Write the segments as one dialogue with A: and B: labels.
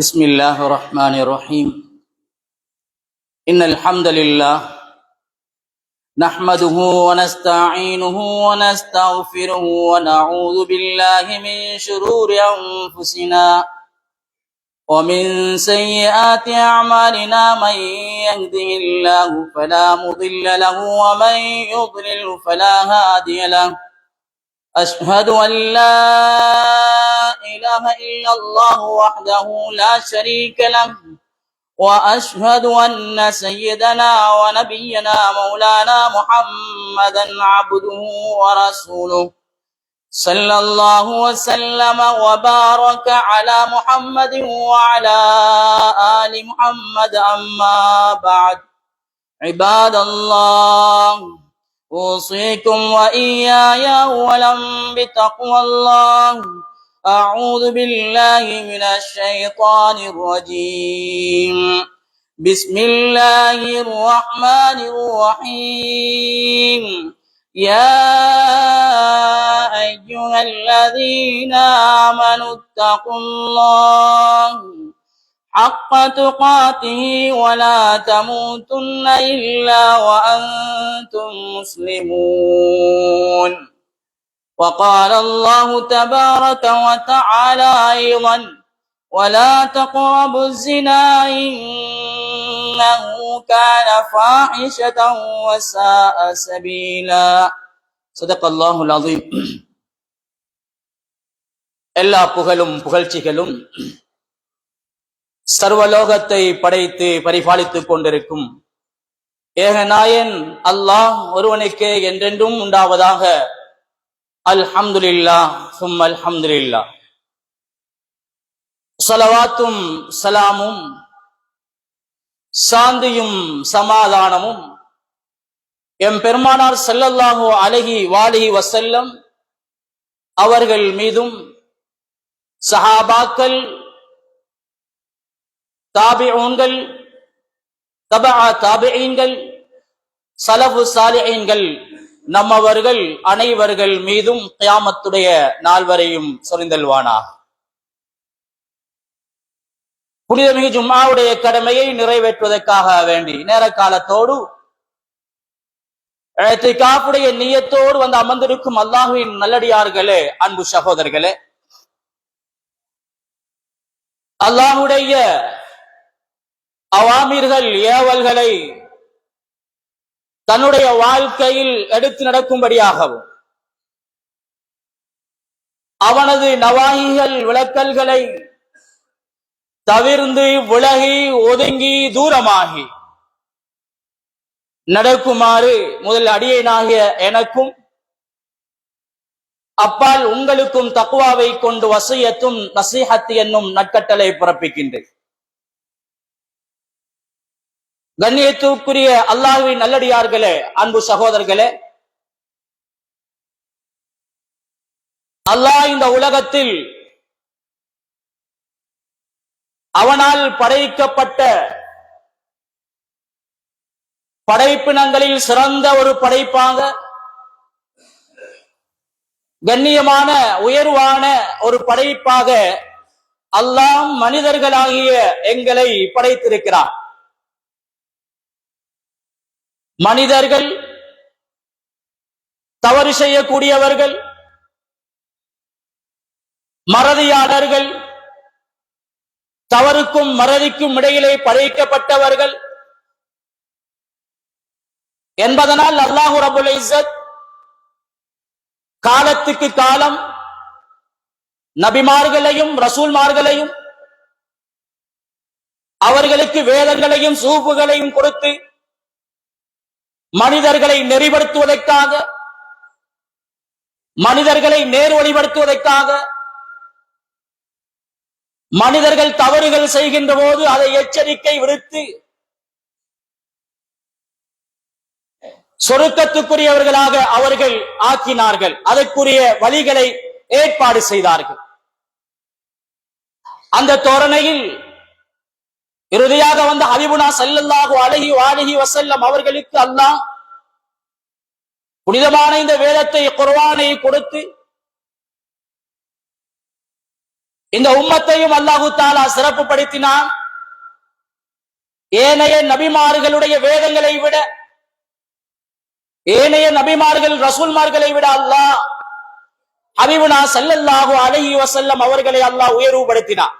A: بسم الله الرحمن الرحيم. إن الحمد لله نحمده ونستعينه ونستغفره ونعوذ بالله من شرور أنفسنا ومن سيئات أعمالنا. من يهده الله فلا مضل له ومن يضلل فلا هادي له. أشهد أن لا إله إلا الله وحده لا شريك له، وأشهد أن سيدنا ونبينا مولانا محمدا عبده ورسوله، صلى الله وسلم وبارك على محمد وعلى آل محمد. أما بعد، عباد الله، أوصيكم وإياي أولا بتقوى الله. أعوذ بالله من الشيطان الرجيم. بسم الله الرحمن الرحيم. يا أيها الذين آمنوا اتقوا الله حق تقاته ولا تموتن إلا وأنتم مسلمون. وقال الله تبارك وتعالى أيضا: ولا تقربوا الزنا إنه كان فاحشة وساء سبيلا. صدق الله العظيم. எல்லா புகழும் புகழ்ச்சிகளும் சர்வலோகத்தை படைத்து பரிபாலித்துக் கொண்டிருக்கும் ஏகநாயன் அல்லாஹ் ஒருவனுக்கே என்றென்றும் உண்டாவதாக. அல்ஹம்துலில்லாஹ் சும்ம அல்ஹம்துலில்லாஹ். ஸலவாத்தும் சலாமும் சாந்தியும் சமாதானமும் எம் பெருமானார் ஸல்லல்லாஹு அலைஹி வஆலிஹி வஸல்லம் அவர்கள் மீதும், சஹாபாக்கள், தாபிஊன்கள், தபஅ தாபிஈன்கள், ஸலஃபு ஸாலிஹீன்கள், நம்மவர்கள் அனைவர்கள் மீதும் கியாமத்துடைய நாள் வரையும் சொரிந்தல்வானாக. புனிதமிகு ஜும்ஆவுடைய கடமையை நிறைவேற்றுவதற்காக வேண்டி நேர காலத்தோடு இஅ்திகாஃபுடைய நியத்தோடு வந்து அமர்ந்திருக்கும் அல்லாஹ்வின் நல்லடியார்களே, அன்பு சகோதரர்களே, அல்லாஹ்வுடைய அவாமீர்கள் ஏவல்களை தன்னுடைய வாழ்க்கையில் எடுத்து நடக்கும்படியாகவும், அவனது நவாஹிகள் விளக்கல்களை தவிர்ந்து விலகி ஒதுங்கி தூரமாகி நடக்குமாறு முதல் அடியேனாகிய எனக்கும் அப்பால் உங்களுக்கும் தக்வாவை கொண்டு வசியத்தும் நசீஹத் என்னும் நற்கட்டளை பிறப்பிக்கின்றேன். கண்ணியத்துக்குரிய அல்லாஹ்வின் நல்லடியார்களே, அன்பு சகோதரர்களே, அல்லாஹ் இந்த உலகத்தில் அவனால் படைக்கப்பட்ட படைப்பினங்களில் சிறந்த ஒரு படைப்பாக, கண்ணியமான உயர்வான ஒரு படைப்பாக அல்லாஹ் மனிதர்களாகிய எங்களை படைத்திருக்கிறார். மனிதர்கள் தவறு செய்யக்கூடியவர்கள், மறதியாளர்கள், தவறுக்கும் மறதிக்கும் இடையிலே படைக்கப்பட்டவர்கள் என்பதனால் அல்லாஹ் ரப்புல் இஸ்ஸத் காலத்துக்கு காலம் நபிமார்களையும் ரசூல்மார்களையும் அவர்களுக்கு வேதங்களையும் சூஃபுகளையும் கொடுத்து மனிதர்களை நெறிப்படுத்துவதற்காக, மனிதர்களை நேர்வழிப்படுத்துவதற்காக, மனிதர்கள் தவறுகள் செய்கின்ற போது அதை எச்சரிக்கை விடுத்து சொருக்கத்துக்குரியவர்களாக அவர்கள் ஆக்கினார்கள். அதற்குரிய வழிகளை ஏற்பாடு செய்தார்கள். அந்த தோரணையில் இறுதியாக வந்த ஹபீபுனா ஸல்லல்லாஹு அலைஹி வஸல்லம் அவர்களுக்கு அல்லாஹ் புனிதமான இந்த வேதத்தை, குர்ஆனை கொடுத்து இந்த உம்மத்தையும் அல்லாஹு தஆலா சிறப்புப்படுத்தினான். ஏனைய நபிமார்களுடைய வேதங்களை விட, ஏனைய நபிமார்கள் ரசூல்மார்களை விட அல்லாஹ் ஹபீபுனா ஸல்லல்லாஹு அலைஹி வஸல்லம் அவர்களை அல்லாஹ் உயர்வுபடுத்தினார்.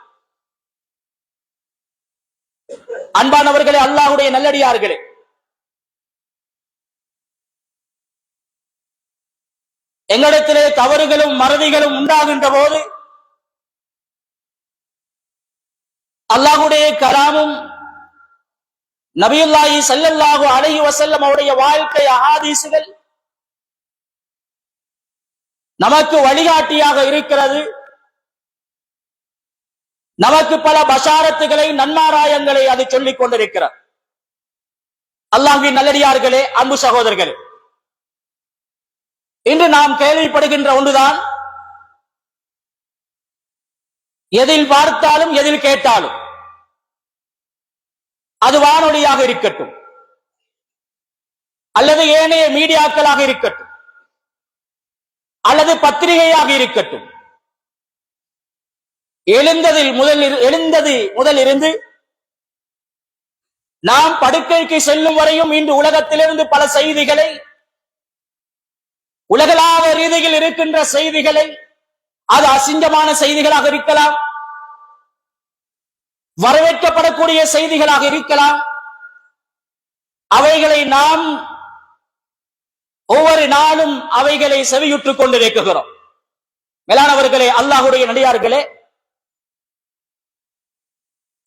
A: அன்பானவர்களே, அல்லாஹ்வுடைய நல்லடியார்களே, எங்களிடத்திலே தவறுகளும் மறதிகளும் உண்டாகின்ற போது அல்லாஹ்வுடைய கலாமும் நபியுல்லாஹி ஸல்லல்லாஹு அலைஹி வஸல்லம் அவருடைய வாழ்க்கை அஹாதீசுகள் நமக்கு வழிகாட்டியாக இருக்கிறது. நமக்கு பல பஷாரத்துகளை, நன்மாராயங்களை அது சொல்லிக் கொண்டிருக்கிறது. அல்லாஹ்வின் நல்லடியார்களே, அன்பு சகோதரர்களே, இன்று நாம் கேள்விப்படுகின்ற ஒன்றுதான், எதில் பார்த்தாலும் எதில் கேட்டாலும், அது வானொலியாக இருக்கட்டும் அல்லது ஏனைய மீடியாக்களாக இருக்கட்டும் அல்லது பத்திரிகையாக இருக்கட்டும், எழுந்தது முதல் இருந்து நாம் படுக்கைக்கு செல்லும் வரையும் இன்று உலகத்திலிருந்து பல செய்திகளை, உலகளாவ ரீதியில் இருக்கின்ற செய்திகளை, அது அசிங்கமான செய்திகளாக இருக்கலாம், வரவேற்கப்படக்கூடிய செய்திகளாக இருக்கலாம், அவைகளை நாம் ஒவ்வொரு நாளும் அவைகளை செவியுற்றுக் கொண்டிருக்கிறோம். மேலானவர்களே, அல்லாஹ்வுடைய நடிகார்களே,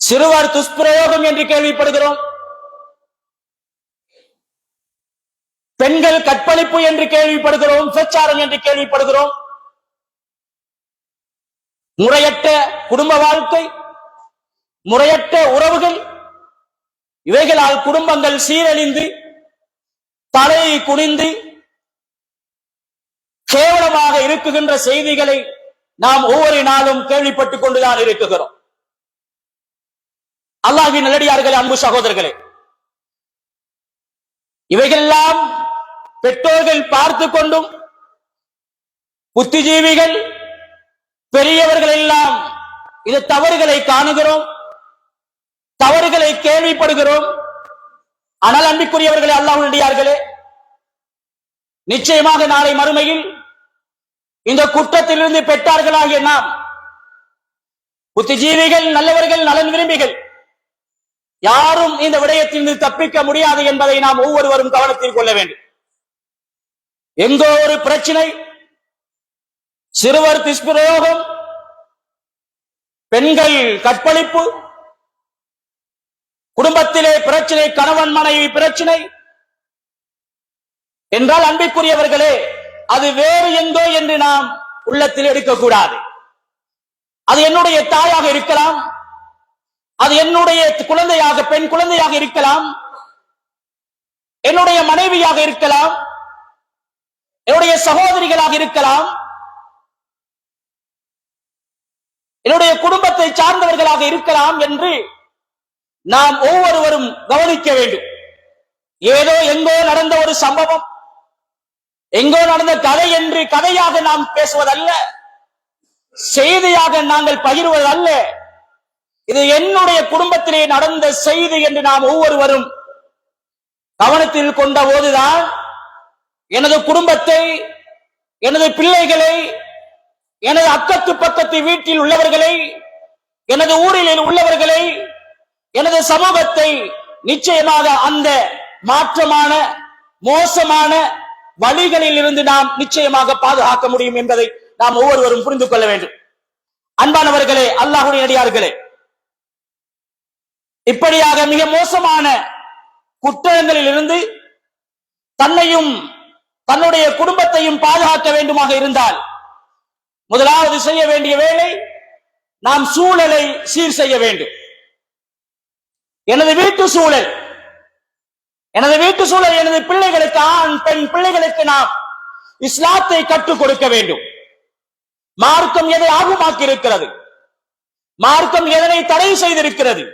A: சிறுவர் துஷ்பிரயோகம் என்று கேள்விப்படுகிறோம், பெண்கள் கற்பழிப்பு என்று கேள்விப்படுகிறோம், விபச்சாரம் என்று கேள்விப்படுகிறோம், முறையற்ற குடும்ப வாழ்க்கை, முறையற்ற உறவுகள், இவைகளால் குடும்பங்கள் சீரழிந்து தலையை குனிந்து கேவலமாக இருக்குகின்ற செய்திகளை நாம் ஒவ்வொரு நாளும் கேள்விப்பட்டுக் கொண்டுதான் இருக்குகிறோம். அல்லாஹ்வின் நல்லடியார்களே, அன்பு சகோதரர்களே, இவைகளெல்லாம் பெற்றோர்கள் பார்த்து கொண்டும் புத்திஜீவிகள் பெரியவர்கள் எல்லாம் இந்த தவறுகளை காணுகிறோம், தவறுகளை கேள்விப்படுகிறோம். ஆனால் அன்பிற்குரியவர்களே, அல்லாஹ்வின் நல்லடியார்களே, நிச்சயமாக நாளை மறுமையில் இந்த குற்றத்திலிருந்து பெற்றார்களாகிய நாம், புத்திஜீவிகள், நல்லவர்கள், நலன் விரும்பிகள், யாரும் இந்த விடயத்திலிருந்து தப்பிக்க முடியாது என்பதை நாம் ஒவ்வொருவரும் கவனத்தில் கொள்ள வேண்டும். எங்கோ ஒரு பிரச்சனை, சிறுவர் துஷ்பிரயோகம், பெண்கள் கற்பழிப்பு, குடும்பத்திலே பிரச்சனை, கணவன் மனைவி பிரச்சனை என்றால் அன்பிற்குரியவர்களே, அது வேறு எங்கோ என்று நாம் உள்ளத்தில் எடுக்கக்கூடாது. அது என்னுடைய தாயாக இருக்கலாம், அது என்னுடைய குழந்தையாக, பெண் குழந்தையாக இருக்கலாம், என்னுடைய மனைவியாக இருக்கலாம், என்னுடைய சகோதரிகளாக இருக்கலாம், என்னுடைய குடும்பத்தை சார்ந்தவர்களாக இருக்கலாம் என்று நாம் ஒவ்வொருவரும் கவனிக்க வேண்டும். ஏதோ எங்கோ நடந்த ஒரு சம்பவம், எங்கோ நடந்த கதை என்று கதையாக நாம் பேசுவதல்ல, செய்தியாக நாங்கள் பகிர்வதல்ல. இது என்னுடைய குடும்பத்திலே நடந்த செய்தி என்று நாம் ஒவ்வொருவரும் கவனத்தில் கொண்ட போதுதான் எனது குடும்பத்தை, எனது பிள்ளைகளை, எனது அக்கத்து பக்கத்து வீட்டில் உள்ளவர்களை, எனது ஊரில் உள்ளவர்களை, எனது சமூகத்தை நிச்சயமாக அந்த மாற்றமான மோசமான வழிகளில் இருந்து நாம் நிச்சயமாக பாதுகாக்க முடியும் என்பதை நாம் ஒவ்வொருவரும் புரிந்து கொள்ள வேண்டும். அன்பானவர்களே, அல்லாஹ்வுடைய நடிகார்களே, இப்படியாக மிக மோசமான குற்றங்களில் இருந்து தன்னையும் தன்னுடைய குடும்பத்தையும் பாதுகாக்க வேண்டுமாக இருந்தால் முதலாவது செய்ய வேண்டிய வேலை, நாம் சூழலை சீர் செய்ய வேண்டும். எனது வீட்டு சூழல், எனது பிள்ளைகளுக்கு, ஆண் பெண் பிள்ளைகளுக்கு நாம் இஸ்லாத்தை கற்றுக் கொடுக்க வேண்டும். மார்க்கம் எதை ஆகுமாக்கி இருக்கிறது, மார்க்கம் எதனை தடை செய்திருக்கிறது,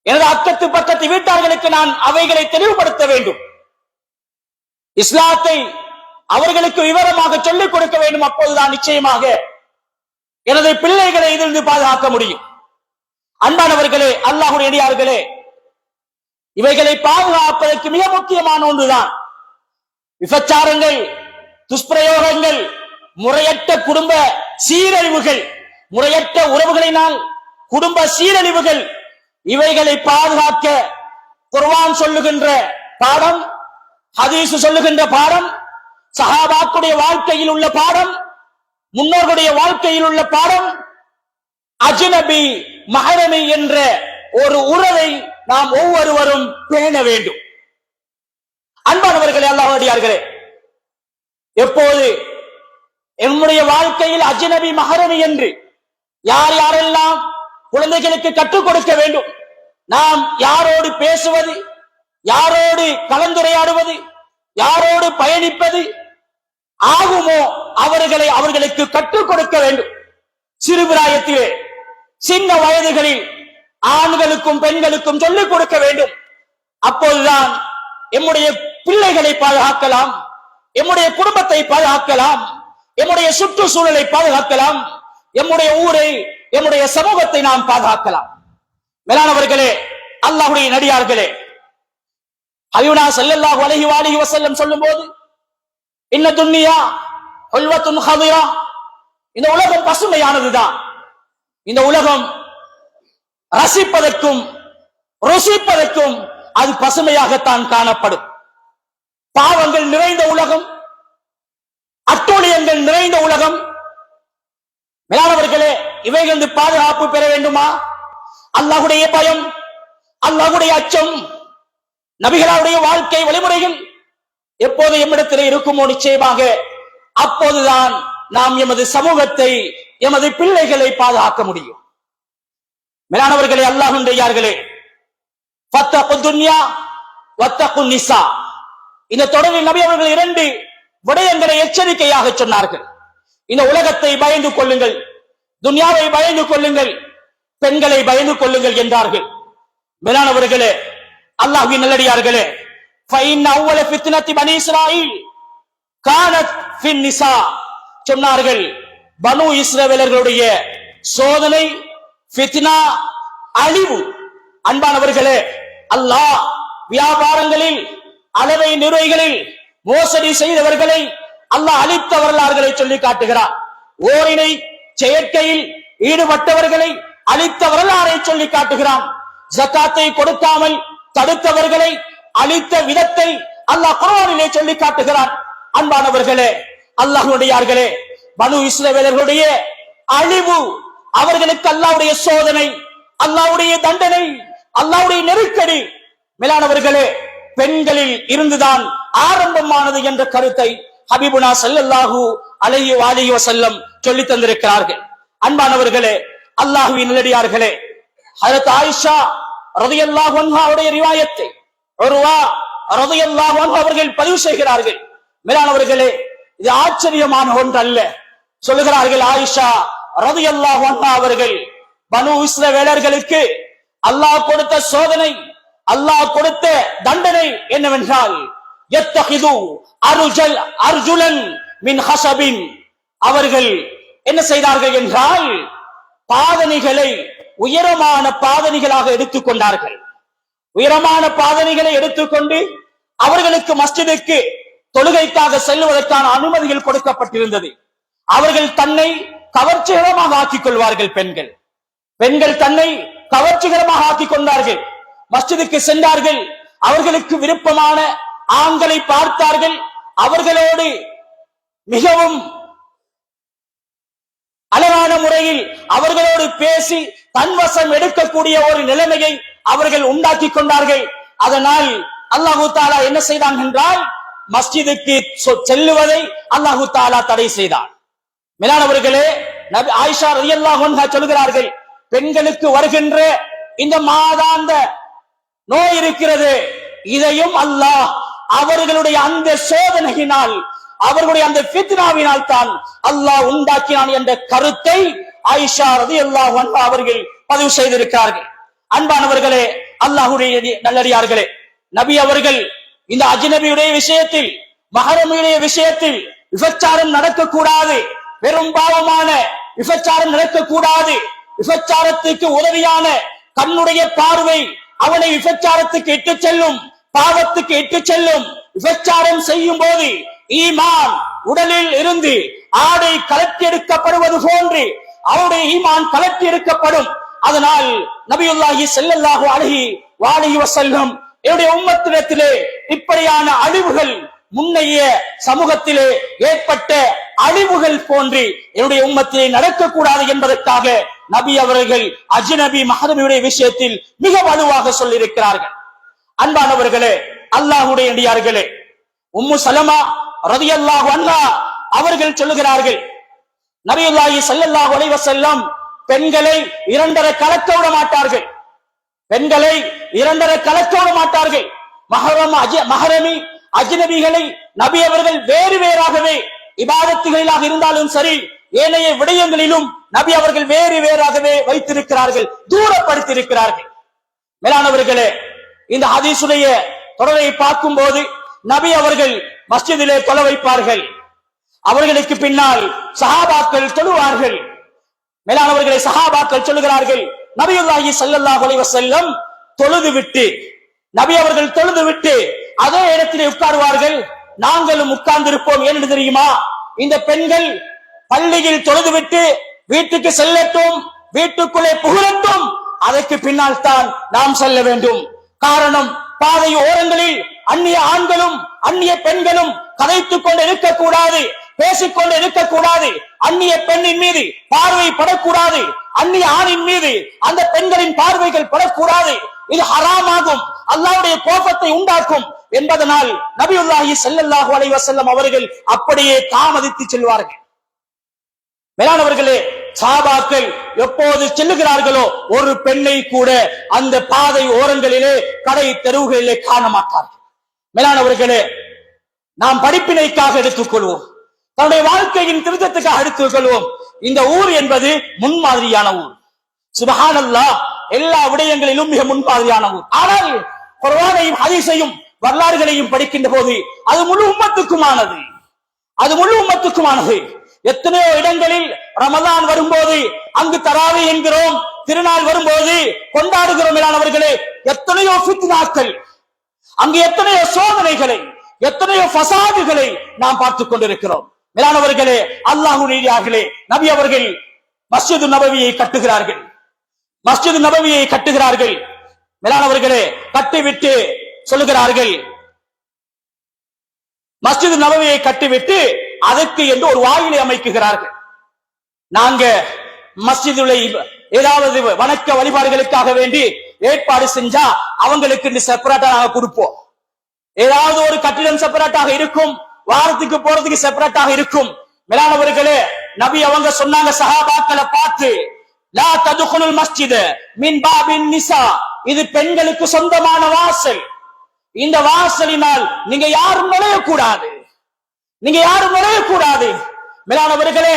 A: எனது அக்கத்து பக்கத்து வீட்டார்களுக்கு நான் அவைகளை தெளிவுபடுத்த வேண்டும். இஸ்லாத்தை அவர்களுக்கு விவரமாக சொல்லிக் கொடுக்க வேண்டும். அப்போதுதான் நிச்சயமாக எனது பிள்ளைகளை இதிலிருந்து பாதுகாக்க முடியும். அன்பானவர்களே, அல்லாஹ்வுடைய அடியார்களே, இவைகளை பாதுகாப்பதற்கு மிக முக்கியமான ஒன்றுதான் விபச்சாரங்கள், துஷ்பிரயோகங்கள், முறையற்ற குடும்ப சீரழிவுகள், முறையற்ற உறவுகளினால் குடும்ப சீரழிவுகள். இவைகளை பாதுகாக்க குர்ஆன் சொல்லுகின்ற பாடம், ஹதீஸ் சொல்லுகின்ற பாடம், சஹாபாக்களுடைய வாழ்க்கையில் உள்ள பாடம், முன்னோர்களுடைய வாழ்க்கையில் உள்ள பாடம், அஜ்னபி மஹரமி என்ற ஒரு உறவை நாம் ஒவ்வொருவரும் பேண வேண்டும். அன்பானவர்களே, அல்லாஹ்வுடையார்களே, எப்போது நம்முடைய வாழ்க்கையில் அஜ்னபி மஹரமி என்று யார் யாரெல்லாம் குழந்தைகளுக்கு கற்றுக் கொடுக்க வேண்டும், நாம் யாரோடு பேசுவது, யாரோடு கலந்துரையாடுவது, யாரோடு பயணிப்பது ஆகுமோ அவர்களுக்கு கற்றுக் கொடுக்க வேண்டும். சிறுபிராயத்திலே சின்ன வயதுகளில் ஆண்களுக்கும் பெண்களுக்கும் சொல்லிக் கொடுக்க வேண்டும். அப்போதுதான் எம்முடைய பிள்ளைகளை பாதுகாக்கலாம், எம்முடைய குடும்பத்தை பாதுகாக்கலாம், எம்முடைய சுற்றுச்சூழலை பாதுகாக்கலாம், எம்முடைய ஊரை, எம்முடைய சமூகத்தை நாம் பாதுகாக்கலாம். மேலானவர்களே, அல்லாஹ்வுடைய நடிகார்களே, ஹபீபுனா ஸல்லல்லாஹு அலைஹி வஸல்லம் சொல்லும்போது, இன்ன துன்யா ஹுல்வத்துன் ஹதிரா, இந்த உலகம் பசுமையானதுதான். இந்த உலகம் ரசிப்பதற்கும் ருசிப்பதற்கும் அது பசுமையாகத்தான் காணப்படும். பாவங்கள் நிறைந்த உலகம், அட்டூழியங்கள் நிறைந்த உலகம். மேலானவர்களே, இவைகளிலிருந்து பாதுகாப்பு பெற வேண்டுமா? அல்லாஹ்வுடைய பயம், அல்லாஹ்வுடைய அச்சம், நபிகளுடைய வாழ்க்கை வழிமுறைகள் எப்போது எம்மிடத்தில் இருக்குமோ நிச்சயமாக அப்போதுதான் நாம் எமது சமூகத்தை, எமது பிள்ளைகளை பாதுகாக்க முடியும். மேலானவர்களே, அல்லாஹ்வுடையார்களே, ஃபத்தகுத் துன்யா வத்தகுன் நிசா, இந்த தொடரில் நபி அவர்கள் 2 விடயங்களை எச்சரிக்கையாக சொன்னார்கள். இந்த உலகத்தை பயந்து கொள்ளுங்கள், துன்யாவை பயந்து கொள்ளுங்கள், பெண்களை பயந்து கொள்ளுங்கள் என்றார்கள். மேலானவர்களே, அல்லாஹ்வின் நல்லடியார்களே, ஃபைன் அவ்வல ஃபித்னத்தி பனி இஸ்ராயீல் கானத் ஃபின் நிசா சொன்னார்கள். பனு இஸ்ரவேலர்களுடைய சோதனை, ஃபித்னா, அழிவு. அன்பானவர்களே, அல்லாஹ் வியாபாரங்களில், அளவை நிறுவைகளில் மோசடி செய்தவர்களை அல்லாஹ் அழித்த வரலாறுகளை சொல்லி காட்டுகிறார். ஓரினை செயற்கையில் ஈடுபட்டவர்களை அழித்த வரலாறை சொல்லி காட்டுகிறான். ஜகாத்தை கொடுக்காமல் தடுத்தவர்களை அழித்த விதத்தை அல்லாஹ் குர்ஆனிலே சொல்லி காட்டுகிறான். அன்பானவர்களே, அல்லாஹ்வுடையார்களே, பனு இஸ்ரவேலர்களுடைய அழிவு, அவர்களுக்கு அல்லாஹ்வுடைய சோதனை, அல்லாஹ்வுடைய தண்டனை, அல்லாஹ்வுடைய நெருக்கடி. மேலானவர்களே, பெண்களில் இருந்துதான் ஆரம்பமானது என்ற கருத்தை ஹபீபுனா ஸல்லல்லாஹு அலைஹி வஸல்லம் சொல்லி தந்திருக்கிறார்கள். அன்பானவர்களே, அல்லாஹ்வின் நல்லடியார்களே, ஹஜ்ரத் ஆயிஷா ரலியல்லாஹு அன்ஹாவுடைய ரிவாயத்தை உர்வா ரலியல்லாஹு அன்ஹு அவர்கள் பதிவு செய்கிறார்கள். மேலானவர்களே, இது ஆச்சரியமான ஒன்று அல்ல. சொல்லுகிறார்கள், ஆயிஷா ரலியல்லாஹு அன்ஹா அவர்கள் பனு இஸ்ரவேலர்களுக்கு அல்லாஹ் கொடுத்த சோதனை, அல்லாஹ் கொடுத்த தண்டனை என்னவென்றால், யத்தஹிது அர்ஜுலன் மின் ஹஸபின், அவர்கள் என்ன செய்தார்கள் என்றால், பாதணிகளை உயரமான பாதணிகளாக எடுத்துக்கொண்டார்கள். உயரமான பாதணிகளை எடுத்துக்கொண்டு அவர்களுக்கு மஸ்ஜிதுக்கு தொழுகைக்காக செல்லுவதற்கான அனுமதிகள் கொடுக்கப்பட்டிருந்தது. அவர்கள் தன்னை கவர்ச்சிகரமாக ஆக்கிக் கொள்வார்கள். பெண்கள் தன்னை கவர்ச்சிகரமாக ஆக்கிக் கொண்டார்கள். மஸ்ஜிதுக்கு சென்றார்கள், அவர்களுக்கு விருப்பமான ஆண்களை பார்த்தார்கள், அவர்களோடு மிகவும் அழகான முறையில் அவர்களோடு பேசி தன்வசம் எடுக்கக்கூடிய ஒரு நிலைமையை அவர்கள் உண்டாக்கி கொண்டார்கள். அதனால் அல்லாஹு தாலா என்ன செய்தான் என்றால், மஸ்ஜிதுக்கு செல்லுவதை அல்லாஹு தாலா தடை செய்தான். மேலானவர்களே, நபி ஆயிஷா ரலியல்லாஹு அன்ஹா சொல்கிறார்கள், பெண்களுக்கு வருகின்ற இந்த மாதாந்த நோய் இருக்கிறது, இதையும் அல்லாஹ் அவர்களுடைய அந்த சோதனையினால், அவர்களுடைய அந்த ஃபித்னாவினால் தான் அல்லாஹ் உண்டாக்கினான் என்ற கருத்தை ஆயிஷா ரலியல்லாஹு அன்ஹா அவர்கள் பதிவு செய்திருக்கிறார்கள். அன்பானவர்களே, அல்லாஹ்வுடைய நல்லடியார்களே, நபி அவர்கள் இந்த அஜ்னபியுடைய விஷயத்தில் மஹரமுடைய விஷயத்தில் விபச்சாரம் நடக்கக்கூடாது, பெரும் பாவமான விபச்சாரம் நடக்கக்கூடாது. விபச்சாரத்துக்கு உதவியான கண்ணுடைய பார்வை அவனை விபச்சாரத்துக்கு இட்டு செல்லும், பாவத்துக்கு இட்டு செல்லும். விபச்சாரம் செய்யும் போது ஈமான் உடலில் இருந்து ஆடை கலட்டி எடுக்கப்படுவது போன்று அவருடைய ஈமான் கலட்டி எடுக்கப்படும். அதனால் நபியுல்லாஹி ஸல்லல்லாஹு அலைஹி வஸல்லம் என்னுடைய உம்மத்திடத்திலே இப்படியான அழிவுகள் முன்னைய சமூகத்திலே ஏற்பட்ட அழிவுகள் போன்று என்னுடைய உம்மத்திலே நடக்கக்கூடாது என்பதற்காக நபி அவர்கள் அஜ்னபி மஹரமுடைய விஷயத்தில் மிக வலுவாக சொல்லியிருக்கிறார்கள். அன்பானவர்களே, அல்லாஹ்வுடைய அடியார்களே, உம்மு சலமா ரலியல்லாஹு அன்ஹா அவர்கள் சொல்லுகிறார்கள், நபியுல்லாஹி ஸல்லல்லாஹு அலைஹி வஸல்லம் பெண்களை இரண்டரை கலக்க விட மாட்டார்கள். பெண்களை இரண்டரை கலக்க விட மாட்டார்கள். மஹரமி அஜ்னபிகளை நபி அவர்கள் வேறு வேறாகவே இபாதத்துகளிலாக இருந்தாலும் சரி, ஏனைய விடயங்களிலும் நபி அவர்கள் வேறு வேறாகவே வைத்திருக்கிறார்கள், தூரப்படுத்தியிருக்கிறார்கள். மேலானவர்களே, இந்த ஹதீஸுடைய தொடரை பார்க்கும் போது நபி அவர்கள் மஸ்ஜிதிலே தொழ வைப்பார்கள். அவர்களுக்கு பின்னால் சஹாபாக்கள் தொழுவார்கள். மேலானவர்களை, சஹாபாக்கள் சொல்லுகிறார்கள், நபியுல்லாஹி ஸல்லல்லாஹு அலைஹி வஸல்லம் தொழுது விட்டு நபி அவர்கள் தொழுது விட்டு அதே இடத்திலே உட்காருவார்கள். நாங்களும் உட்கார்ந்திருப்போம். ஏன்னு தெரியுமா? இந்த பெண்கள் பள்ளியில் தொழுது விட்டு வீட்டுக்கு செல்லட்டும், வீட்டுக்குள்ளே புகழட்டும், அதற்கு பின்னால் தான் நாம் செல்ல வேண்டும். காரணம், பாதை ஓரங்களில் அந்நிய ஆண்களும் அந்நிய பெண்களும் கதைத்துக் கொண்டு இருக்கக்கூடாது, பேசிக்கொண்டு இருக்கக்கூடாது. அந்நிய பெண்ணின் மீது பார்வை படக்கூடாது, அந்நிய ஆணின் மீது அந்த பெண்களின் பார்வைகள் படக்கூடாது. இது ஹராமாகும், அல்லாஹ்வுடைய கோபத்தை உண்டாக்கும் என்பதனால் நபியுல்லாஹி ஸல்லல்லாஹு அலைஹி வஸல்லம் அவர்கள் அப்படியே தாமதித்து செல்வார்கள். மேலானவர்களே, சஹாபாக்கள் எப்போது செல்லுகிறார்களோ ஒரு பெண்ணை கூட அந்த பாதை ஓரங்களிலே கடை தெருவுகளிலே காண மாட்டார்கள். மேலானவர்களே, நாம் படிப்பினைக்காக எடுத்துக் கொள்வோம், தன்னுடைய வாழ்க்கையின் திருத்தத்துக்காக எடுத்துக் கொள்வோம். இந்த ஊர் என்பது முன்மாதிரியான ஊர். சுப்ஹானல்லாஹ், எல்லா விடயங்களிலும் மிக முன்மாதிரியான ஊர். ஆனால் குர்ஆனையும் ஹதீஸையும் வரலாறுகளையும் படிக்கின்ற போது அது முழு உம்மத்துக்குமானது, அது முழு உம்மத்துக்குமானது. எத்தனையோ இடங்களில் ரமலான் வரும்போது அங்கு தராவி என்கிறோம், திருநாள் வரும்போது கொண்டாடுகிறோம். மேலானவர்களே, எத்தனையோ ஃபித்னாக்கள், அங்கு எத்தனையோ சோதனைகளை, எத்தனையோ ஃபசாதுகளை நாம் பார்த்துக் கொண்டிருக்கிறோம். மேலானவர்களே, அல்லாஹ்வுடைய நபி அவர்கள் மஸ்ஜிது நபவியை கட்டுகிறார்கள். மஸ்ஜிது நபவியை கட்டுகிறார்கள். மேலானவர்களே, கட்டிவிட்டு சொல்லுகிறார்கள், மஸ்ஜிது நபவியை கட்டிவிட்டு அதற்கு என்று ஒரு வாயிலை அமைக்குகிறார்கள். நாங்க மஸ்ஜிதுல ஏதாவது வணக்க வழிபாடுகளுக்காக வேண்டி ஏற்பாடு செஞ்சா அவங்களுக்கு செப்பரேட்டா நாங்க கொடுப்போம். ஏதாவது ஒரு கட்டிடம் செப்பரேட்டாக இருக்கும், வாரத்துக்கு போறதுக்கு செப்பரேட்டாக இருக்கும். மேலானவர்களே, நபி அவங்க சொன்னாங்க சஹாபாக்களை பார்த்து, லா ததுகுலுல் மஸ்ஜித மின் பாபின் நிசா, இது பெண்களுக்கு சொந்தமான வாசல். இந்த வாசலினால் நீங்க யாரும் நுழையக்கூடாது, நீங்க யாரும் நுழையக்கூடாது. மேலானவர்களே,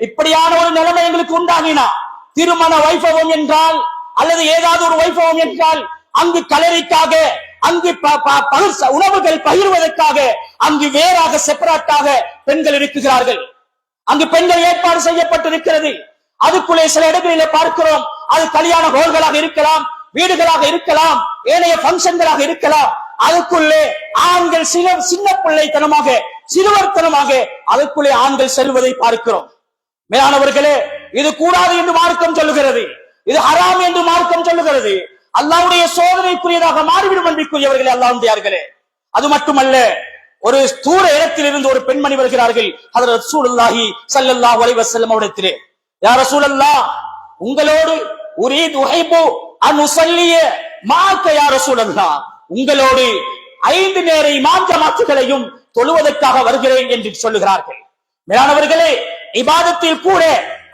A: இப்படியான ஒரு நிலைமை எங்களுக்கு உண்டாகினா, திருமண வைபவம் என்றால் அல்லது ஏதாவது ஒரு வைபவம் என்றால் அங்கு கலரிக்காக, அங்கு உணவுகள் பகிர்வதற்காக அங்கு வேறாக செப்பரேட்டாக பெண்கள் இருக்குகிறார்கள். அங்கு பெண்கள் ஏற்பாடு செய்யப்பட்டிருக்கிறது. அதுக்குள்ளே சில இடங்களிலே பார்க்கிறோம், அது கல்யாண ஹோல்களாக இருக்கலாம், வீடுகளாக இருக்கலாம், ஏனைய பங்கன்களாக இருக்கலாம். அதுக்குள்ளே ஆண்கள் சின்ன பிள்ளைத்தனமாக, சிறுவர்த்தனமாக அதுக்குள்ளே ஆண்கள் செல்வதை பார்க்கிறோம். மேலானவர்களே, இது கூடாது என்று மார்க்கம் சொல்லுகிறது, இது ஹராம் என்று மார்க்கம் சொல்லுகிறது. அல்லாஹ்வுடைய சோதனைக்குரியதாக மாறிவிடும் அன்பிற்குரியவர்களே, அல்லாஹ்வுடையார்களே. அது மட்டுமல்ல, ஒரு தூர இடத்திலிருந்து ஒரு பெண்மணி வருகிறார்கள் ஹஜ்ரத் ரசூலுல்லாஹி ஸல்லல்லாஹு அலைஹி வஸல்லம் அவரிடத்திலே. யா ரசூலல்லாஹ், உங்களோடு உரீது உஹிப்பு அன் உஸல்லிய மாக்க யா ரசூலல்லாஹ், உங்களோடு 5 நேர இமாம் ஜமாத்துகளையும் தொழுவதற்காக வருகிறேன் என்று சொல்லுகிறார்கள். மேலானவர்களே, இபாதத்தில் கூட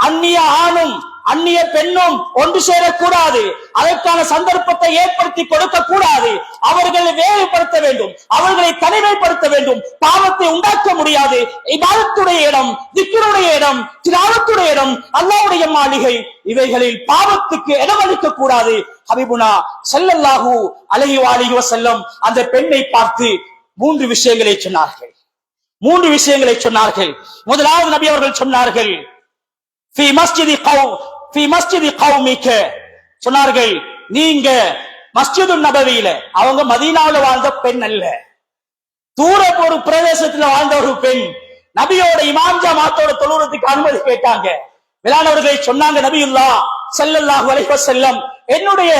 A: அந்நிய ஆணும் அந்நிய பெண்ணும் ஒன்று சேரக்கூடாது, அதற்கான சந்தர்ப்பத்தை ஏற்படுத்தி கொடுக்க கூடாது. அவர்களை வேறுபடுத்த வேண்டும், அவர்களை தனிமைப்படுத்த வேண்டும். பாவத்தை உண்டாக்க முடியாது. இபாதத்துடைய இடம், திக்ருடைய இடம், திலாவத்துடைய இடம், அல்லாஹ்வுடைய மாளிகை, இவைகளில் பாவத்துக்கு இடமளிக்க கூடாது. ஹபீபுனா ஸல்லல்லாஹு அலைஹி வஸல்லம் அந்த பெண்ணை பார்த்து 3 விஷயங்களை சொன்னார்கள். மூன்று விஷயங்களை சொன்னார்கள். முதலாவது நபி அவர்கள் சொன்னார்கள், சொன்னார்கள், நீங்க மஸ்ஜிது நபவியில, அவங்க மதீனாவுல வாழ்ந்த பெண் அல்ல, தூர ஒரு பிரதேசத்துல வாழ்ந்த ஒரு பெண் நபியோட இமாம் ஜமாத்தோட தொழுறதுக்கு அனுமதி கேட்டாங்க. மேலானவர்களை சொன்னாங்க, நபியுல்லாஹ் ஸல்லல்லாஹு அலைஹி வஸல்லம், என்னுடைய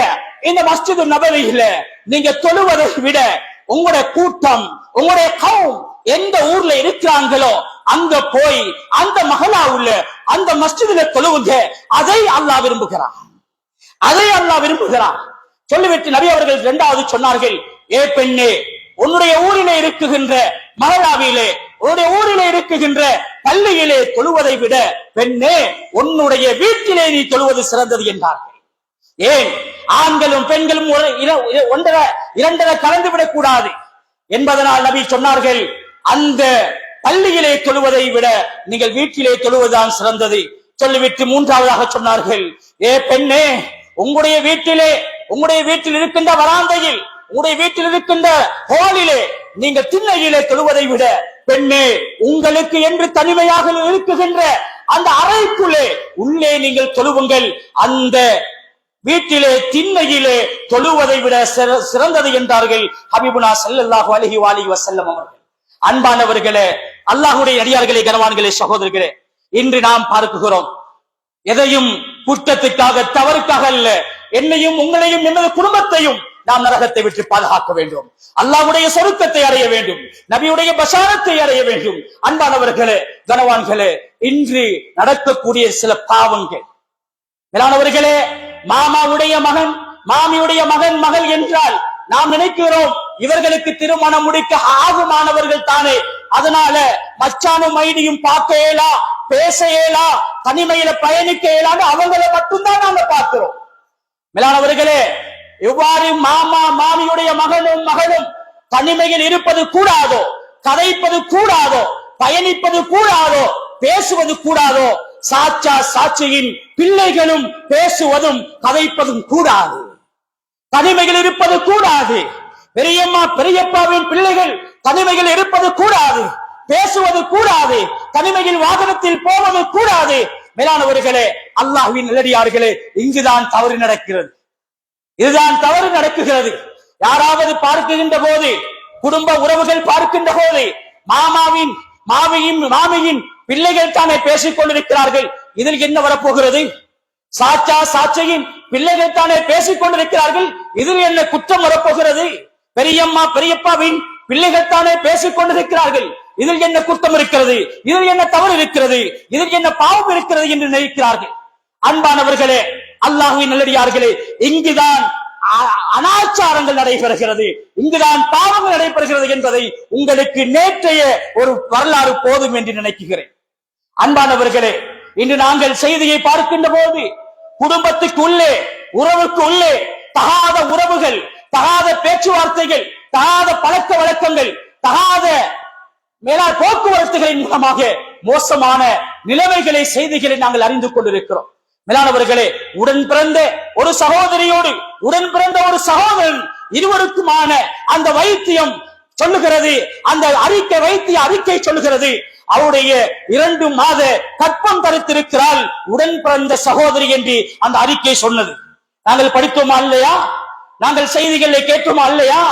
A: இந்த மஸ்ஜிது நபவியில நீங்க தொழுவதை விட உங்களுடைய கூட்டம், உங்களுடைய கௌம் எந்த ஊர்ல இருக்கிறாங்களோ அங்க போய் அந்த மஹல்லாவுல அந்த மஸ்ஜிதுல தொழுவுங்க, அதை அல்லாஹ் விரும்புகிறார், அதை அல்லாஹ் விரும்புகிறார். சொல்லிவிட்டு நபி அவர்கள் இரண்டாவது சொன்னார்கள், ஏ பெண்ணே, உன்னுடைய ஊரிலே இருக்குகின்ற மஹல்லாவிலே, உன்னுடைய ஊரிலே இருக்குகின்ற பள்ளியிலே தொழுவதை விட பெண்ணே உன்னுடைய வீட்டிலே நீ தொழுவது சிறந்தது என்றார்கள். ஏன்? ஆண்களும் பெண்களும் இரண்டரை கலந்துவிடக் கூடாது என்பதனால் நபி சொன்னார்கள், அந்த பள்ளியிலே தொழுவதை விட நீங்கள் வீட்டிலே தொழுவதுதான் சிறந்தது. சொல்லிவிட்டு மூன்றாவதாக சொன்னார்கள், ஏ பெண்ணே, உங்களுடைய வீட்டில் இருக்கின்ற வராந்தையில், உங்களுடைய வீட்டில் இருக்கின்ற ஹாலிலே நீங்க திண்ணையிலே தொழுவதை விட பெண்ணே, உங்களுக்கு என்று தனிமையாக இருக்குகின்ற அந்த அறைக்குள்ளே உள்ளே நீங்கள் தொழுவுங்கள், அந்த வீட்டிலே திண்ணையிலே தொழுவதை விட சிறந்தது என்றார்கள் ஹபீபுனா ஸல்லல்லாஹு அலைஹி வஸல்லம் அவர்கள். அன்பானவர்களே, அல்லாஹ்வுடைய அடியார்களே, கனவான்களே, சகோதரர்களே, இன்று நாம் பார்க்கிறோம், எதையும் குற்றத்துக்காக தவறுக்காக அல்ல, என்னையும் உங்களையும் எமது குடும்பத்தையும் நாம் நரகத்தை விட்டு பாதுகாக்க வேண்டும், அல்லாஹ்வுடைய சொர்க்கத்தை அடைய வேண்டும், நபியுடைய பஷாரத்தை அடைய வேண்டும். அன்பானவர்களே, கனவான்களே, இன்று நடக்கக்கூடிய சில பாவங்கள், மேலானவர்களே, மாமாவுடைய மகன், மாமியுடைய மகன், மகள் என்றால் நாம் நினைக்கிறோம் இவர்களுக்கு திருமணம் முடிக்க ஆகுமானவர்கள் தானே, அதனால மச்சானும் மைடியும் பார்க்க இயலா, பேச இயலா, தனிமையில பயணிக்க இயலான்னு அவங்களை மட்டும்தான் நாங்க பார்க்கிறோம். மேலானவர்களே, எவ்வாறு மாமா மாமியுடைய மகனும் மகளும் தனிமையில் இருப்பது கூடாதோ, கதைப்பது கூடாதோ, பயணிப்பது கூடாதோ, பேசுவது கூடாதோ, சாச்சா சாட்சியின் பிள்ளைகளும் பேசுவதும் கதைப்பதும் கூடாது, தனிமையில் இருப்பது கூடாது. பெரியம்மா பெரியப்பாவின் பிள்ளைகள் தனிமையில் இருப்பது கூடாது, பேசுவது கூடாது, தனிமையில் வாகனத்தில் போவது கூடாது. மேலானவர்களே, அல்லாஹ்வின் நல்லடியார்களே, இங்குதான் தவறு நடக்கிறது, இதுதான் தவறு நடக்குகிறது. யாராவது பார்க்கின்ற போது, குடும்ப உறவுகள் பார்க்கின்ற போது, மாமியின் பிள்ளைகள் தானே பேசிக் கொண்டிருக்கிறார்கள், இதில் என்ன வரப்போகிறது? சாச்சா சாட்சியின் பிள்ளைகள் தானே பேசிக் கொண்டிருக்கிறார்கள், இதில் என்ன குற்றம் வரப்போகிறது? பெரியம்மா பெரியப்பாவின் பிள்ளைகள் தானே பேசிக் கொண்டிருக்கிறார்கள், இதில் என்ன குற்றம் இருக்கிறது? இதில் என்ன தவறு இருக்கிறது? இதில் என்ன பாவம் இருக்கிறது என்று நினைக்கிறார்கள். அன்பானவர்களே, அல்லாஹ்வின் நல்லடியார்களே, இங்குதான் அனாச்சாரங்கள் நடைபெறுகிறது, இங்குதான் பாவங்கள் நடைபெறுகிறது என்பதை உங்களுக்கு நேற்றைய ஒரு வரலாறு போதும் என்று நினைக்கிறேன். அன்பானவர்களே, இன்று நாங்கள் செய்தியை பார்க்கின்ற போது குடும்பத்துக்கு உள்ளே, உறவுக்கு உள்ளே தகாத உறவுகள், தகாத பேச்சுவார்த்தைகள், தகாத பழக்க வழக்கங்கள், தகாத மேலாண் போக்குவரத்துகளின் மூலமாக மோசமான நிலைமைகளை, செய்திகளை நாங்கள் அறிந்து கொண்டிருக்கிறோம். மேலானவர்களே, உடன் பிறந்த ஒரு சகோதரியோடு உடன் பிறந்த ஒரு சகோதரன் இருவருக்குமான அந்த வைத்தியம் சொல்லுகிறது, அந்த வைத்திய அறிக்கை சொல்லுகிறது, அவருடைய 2 மாத கற்பம் தரித்திருக்கிறாள் உடன் பிறந்த சகோதரி என்று அந்த அறிக்கை சொன்னது. நாங்கள் படித்தோமா இல்லையா? நாங்கள் செய்திகளை கேட்டோமா இல்லையா?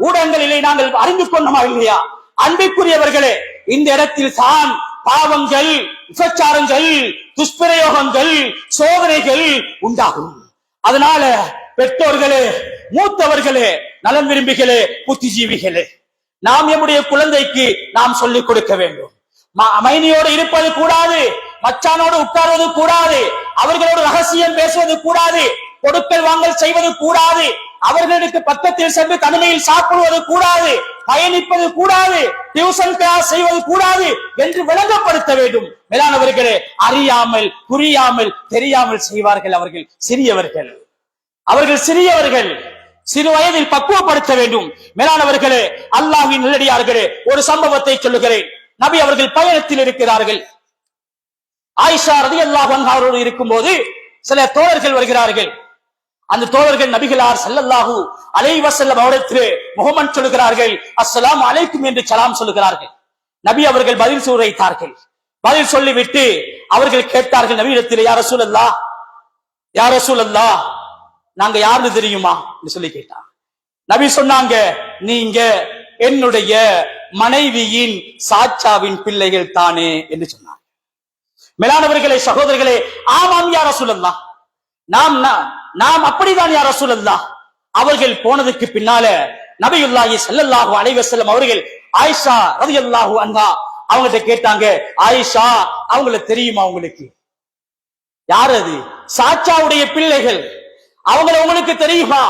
A: ஊடகங்களிலே நாங்கள் அறிந்து கொண்டோமா இல்லையா? அன்பிற்குரியவர்களே, இந்த இடத்தில் தான் பாவங்கள், விபச்சாரங்கள், துஷ்பிரயோகங்கள், சோதனைகள் உண்டாகும். அதனால பெற்றோர்களே, மூத்தவர்களே, நலன் விரும்பிகளே, புத்திஜீவிகளே, நாம் நம்முடைய குழந்தைக்கு நாம் சொல்லிக் கொடுக்க வேண்டும். மைனியோடு இருப்பது கூடாது, மச்சானோடு உட்கார்வது கூடாது, அவர்களோடு ரகசியம் பேசுவது கூடாது, கொடுக்கல் வாங்கல் செய்வது கூடாது, அவர்களுக்கு பக்கத்தில் சென்று தனிமையில் சாப்பிடுவது கூடாது, பயணிப்பது கூடாது, டியூஷன் கிளாஸ் செய்வது கூடாது என்று விளங்கப்படுத்த வேண்டும். மேலானவர்களே, அறியாமல் புரியாமல் தெரியாமல் செய்வார்கள். அவர்கள் சிறியவர்கள், சிறு வயதில் பக்குவப்படுத்த வேண்டும். மேலானவர்களே, அல்லாஹ்வின் நல்லடியார்களே, ஒரு சம்பவத்தை சொல்லுகிறேன். நபி அவர்கள் பயணத்தில் இருக்கிறார்கள். ஆயிஷா ரலியல்லாஹு அன்ஹா அவரோடு இருக்கும்போது சில தோழர்கள் வருகிறார்கள். அந்த தோழர்கள் நபிகளார் ஸல்லல்லாஹு அலைஹி வஸல்லம் அவரிடத்திலே முகமன் சொல்கிறார்கள், அஸ்ஸலாமு அலைக்கும் என்று சலாம் சொல்லுகிறார்கள். நபி அவர்கள் பதில் சூரைத்தார்கள். பதில் சொல்லிவிட்டு அவர்கள் கேட்டார்கள் நபியிடத்தில், யா ரசூலல்லாஹ், யா ரசூலல்லாஹ், நாங்க யாருன்னு தெரியுமா என்று சொல்லி கேட்டாங்க. நபி சொன்னாங்க, நீங்க என்னுடைய மனைவியின் சாச்சாவின் பிள்ளைகள் தானே என்று சொன்னார். மேலானவர்களே, சகோதரர்களே, ஆமாம் யா ரசூலல்லாஹ், நாம் அப்படிதான் யா ரசூலல்லாஹ். அவர்கள் போனதுக்கு பின்னால நபியுல்லாஹி ஸல்லல்லாஹு அலைஹி வஸல்லம் அவர்கள் ஆயிஷா ரலியல்லாஹு அன்ஹா அவங்ககிட்ட கேட்டாங்க, ஆயிஷா, அவங்கள தெரியுமா உங்களுக்கு? யார் அது? சாச்சாவுடைய பிள்ளைகள். அவங்கள உங்களுக்கு தெரியுமா?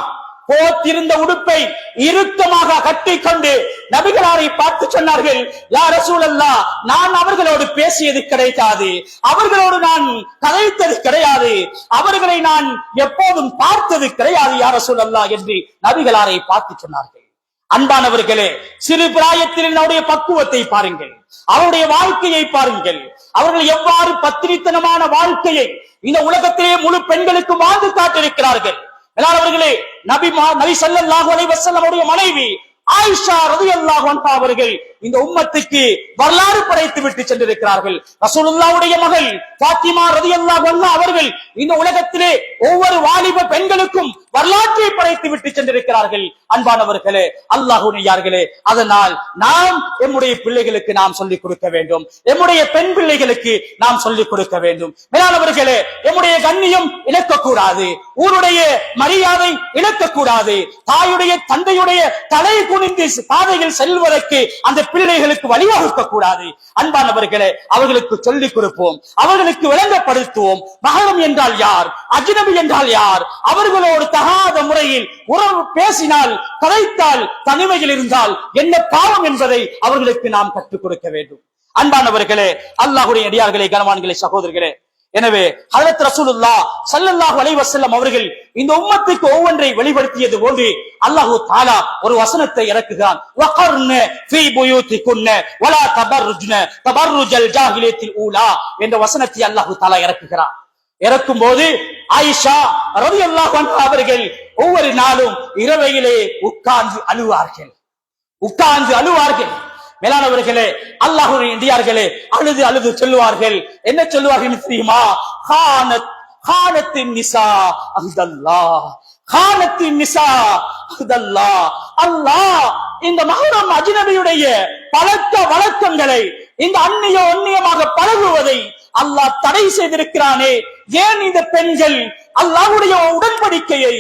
A: போத்திருந்த உடுப்பை இறுக்கமாக கட்டிக்கொண்டு நபிகளாரை பார்த்து சொன்னார்கள், யா ரசூலல்லாஹ், நான் அவர்களோடு பேசியது கிடையாது, அவர்களோடு நான் கதைத்தது கிடையாது, அவர்களை நான் எப்போதும் பார்த்தது கிடையாது யா ரசூலல்லாஹ் என்று நபிகளாரை பார்த்து சொன்னார்கள். அன்பானவர்களே, சிறு பிராயத்தில் அவருடைய பக்குவத்தை பாருங்கள், அவருடைய வாழ்க்கையை பாருங்கள். அவர்கள் எவ்வாறு பத்திரித்தனமான வாழ்க்கையை இந்த உலகத்திலே முழு பெண்களுக்கு வாழ்ந்து காட்டிருக்கிறார்கள். அவர்களே, நபி ஸல்லல்லாஹு அலைஹி வஸல்லம் அவருடைய மனைவி ஆயிஷா ரலியல்லாஹு அன்ஹா அவர்கள் இந்த உம்மத்துக்கு வரலாறு படைத்து விட்டு சென்றிருக்கிறார்கள். ரசூலுல்லாஹ்வுடைய மகள் ஃபாத்திமா ரலியல்லாஹு அன்ஹா அவர்கள் இந்த உலகத்திலே ஒவ்வொரு வாலிப பெண்களுக்கும் வரலாற்றை படைத்து விட்டு சென்றிருக்கிறார்கள். அன்பானவர்களே, அல்லாஹ்வுடையார்களே, அதனால் நாம் நம்முடைய பிள்ளைகளுக்கு நாம் சொல்லிக் கொடுக்க வேண்டும், நம்முடைய பெண் பிள்ளைகளுக்கு நாம் சொல்லிக் கொடுக்க வேண்டும். மேலானவர்களே, நம்முடைய கண்ணியம் இழக்கக்கூடாது, ஊருடைய மரியாதை இழக்கக்கூடாது, தாயுடைய தந்தையுடைய தலை குனிந்து பாதையில் செல்வதற்கு அந்த பிள்ளைகளுக்கு வழிவகுக்க கூடாது. அன்பானவர்களே, அவர்களுக்கு சொல்லிக் கொடுப்போம், அவர்களுக்கு விளங்கப்படுத்துவோம். மஹரம் என்றால் யார், அஜ்னபி என்றால் யார், அவர்களோடு தகாத முறையில் உறவு பேசினால், கதைத்தால், தனிமையில் இருந்தால் என்ன பாவம் என்பதை அவர்களுக்கு நாம் கற்றுக் கொடுக்க வேண்டும். அன்பானவர்களே, அல்லாஹ்வுடைய அடியார்களே, கனவான்களே, சகோதரர்களே, எனவே ஹஜ்ரத் ரசூலுல்லாஹ் ஸல்லல்லாஹு அலைஹி வஸல்லம் அவர்கள் இந்த உம்மத்துக்கு ஒவ்வொன்றை வெளிப்படுத்தியது போன்று அல்லாஹ் தஆலா ஒரு வசனத்தை இறக்குகிறான். வகர்ன ஃபீ புயூதிகுன்ன வலா தபர்ருஜ்ன தபர்ருஜல் ஜாஹிலியத்தில் ஊலா என்ற வசனத்தை அல்லாஹ் தஆலா இறக்குகிறான். இறக்கும் போது ஆயிஷா ரலியல்லாஹு அன்ஹா அவர்கள் ஒவ்வொரு நாளும் இரவையிலே உட்கார்ந்து அழுவார்கள். மேலானவர்களே, அல்லாஹ்வுடைய அடியார்களே, அழுது சொல்லுவார்கள். என்ன சொல்லுவார்கள் தெரியுமா? கானத்தின் நிசா அஹ்தல்லாஹ், கானத்தின் நிசா அஹ்தல்லாஹ். அல்லாஹ் இந்த மஹரம் அஜ்னபியுடைய பழக்க வழக்கங்களை, இந்த அந்நியமாக பழகுவதை அல்லாஹ் தடை செய்திருக்கிறானே. ஏன் இந்த பெண்கள் அல்லாஹ்வுடைய உடன்படிக்கையை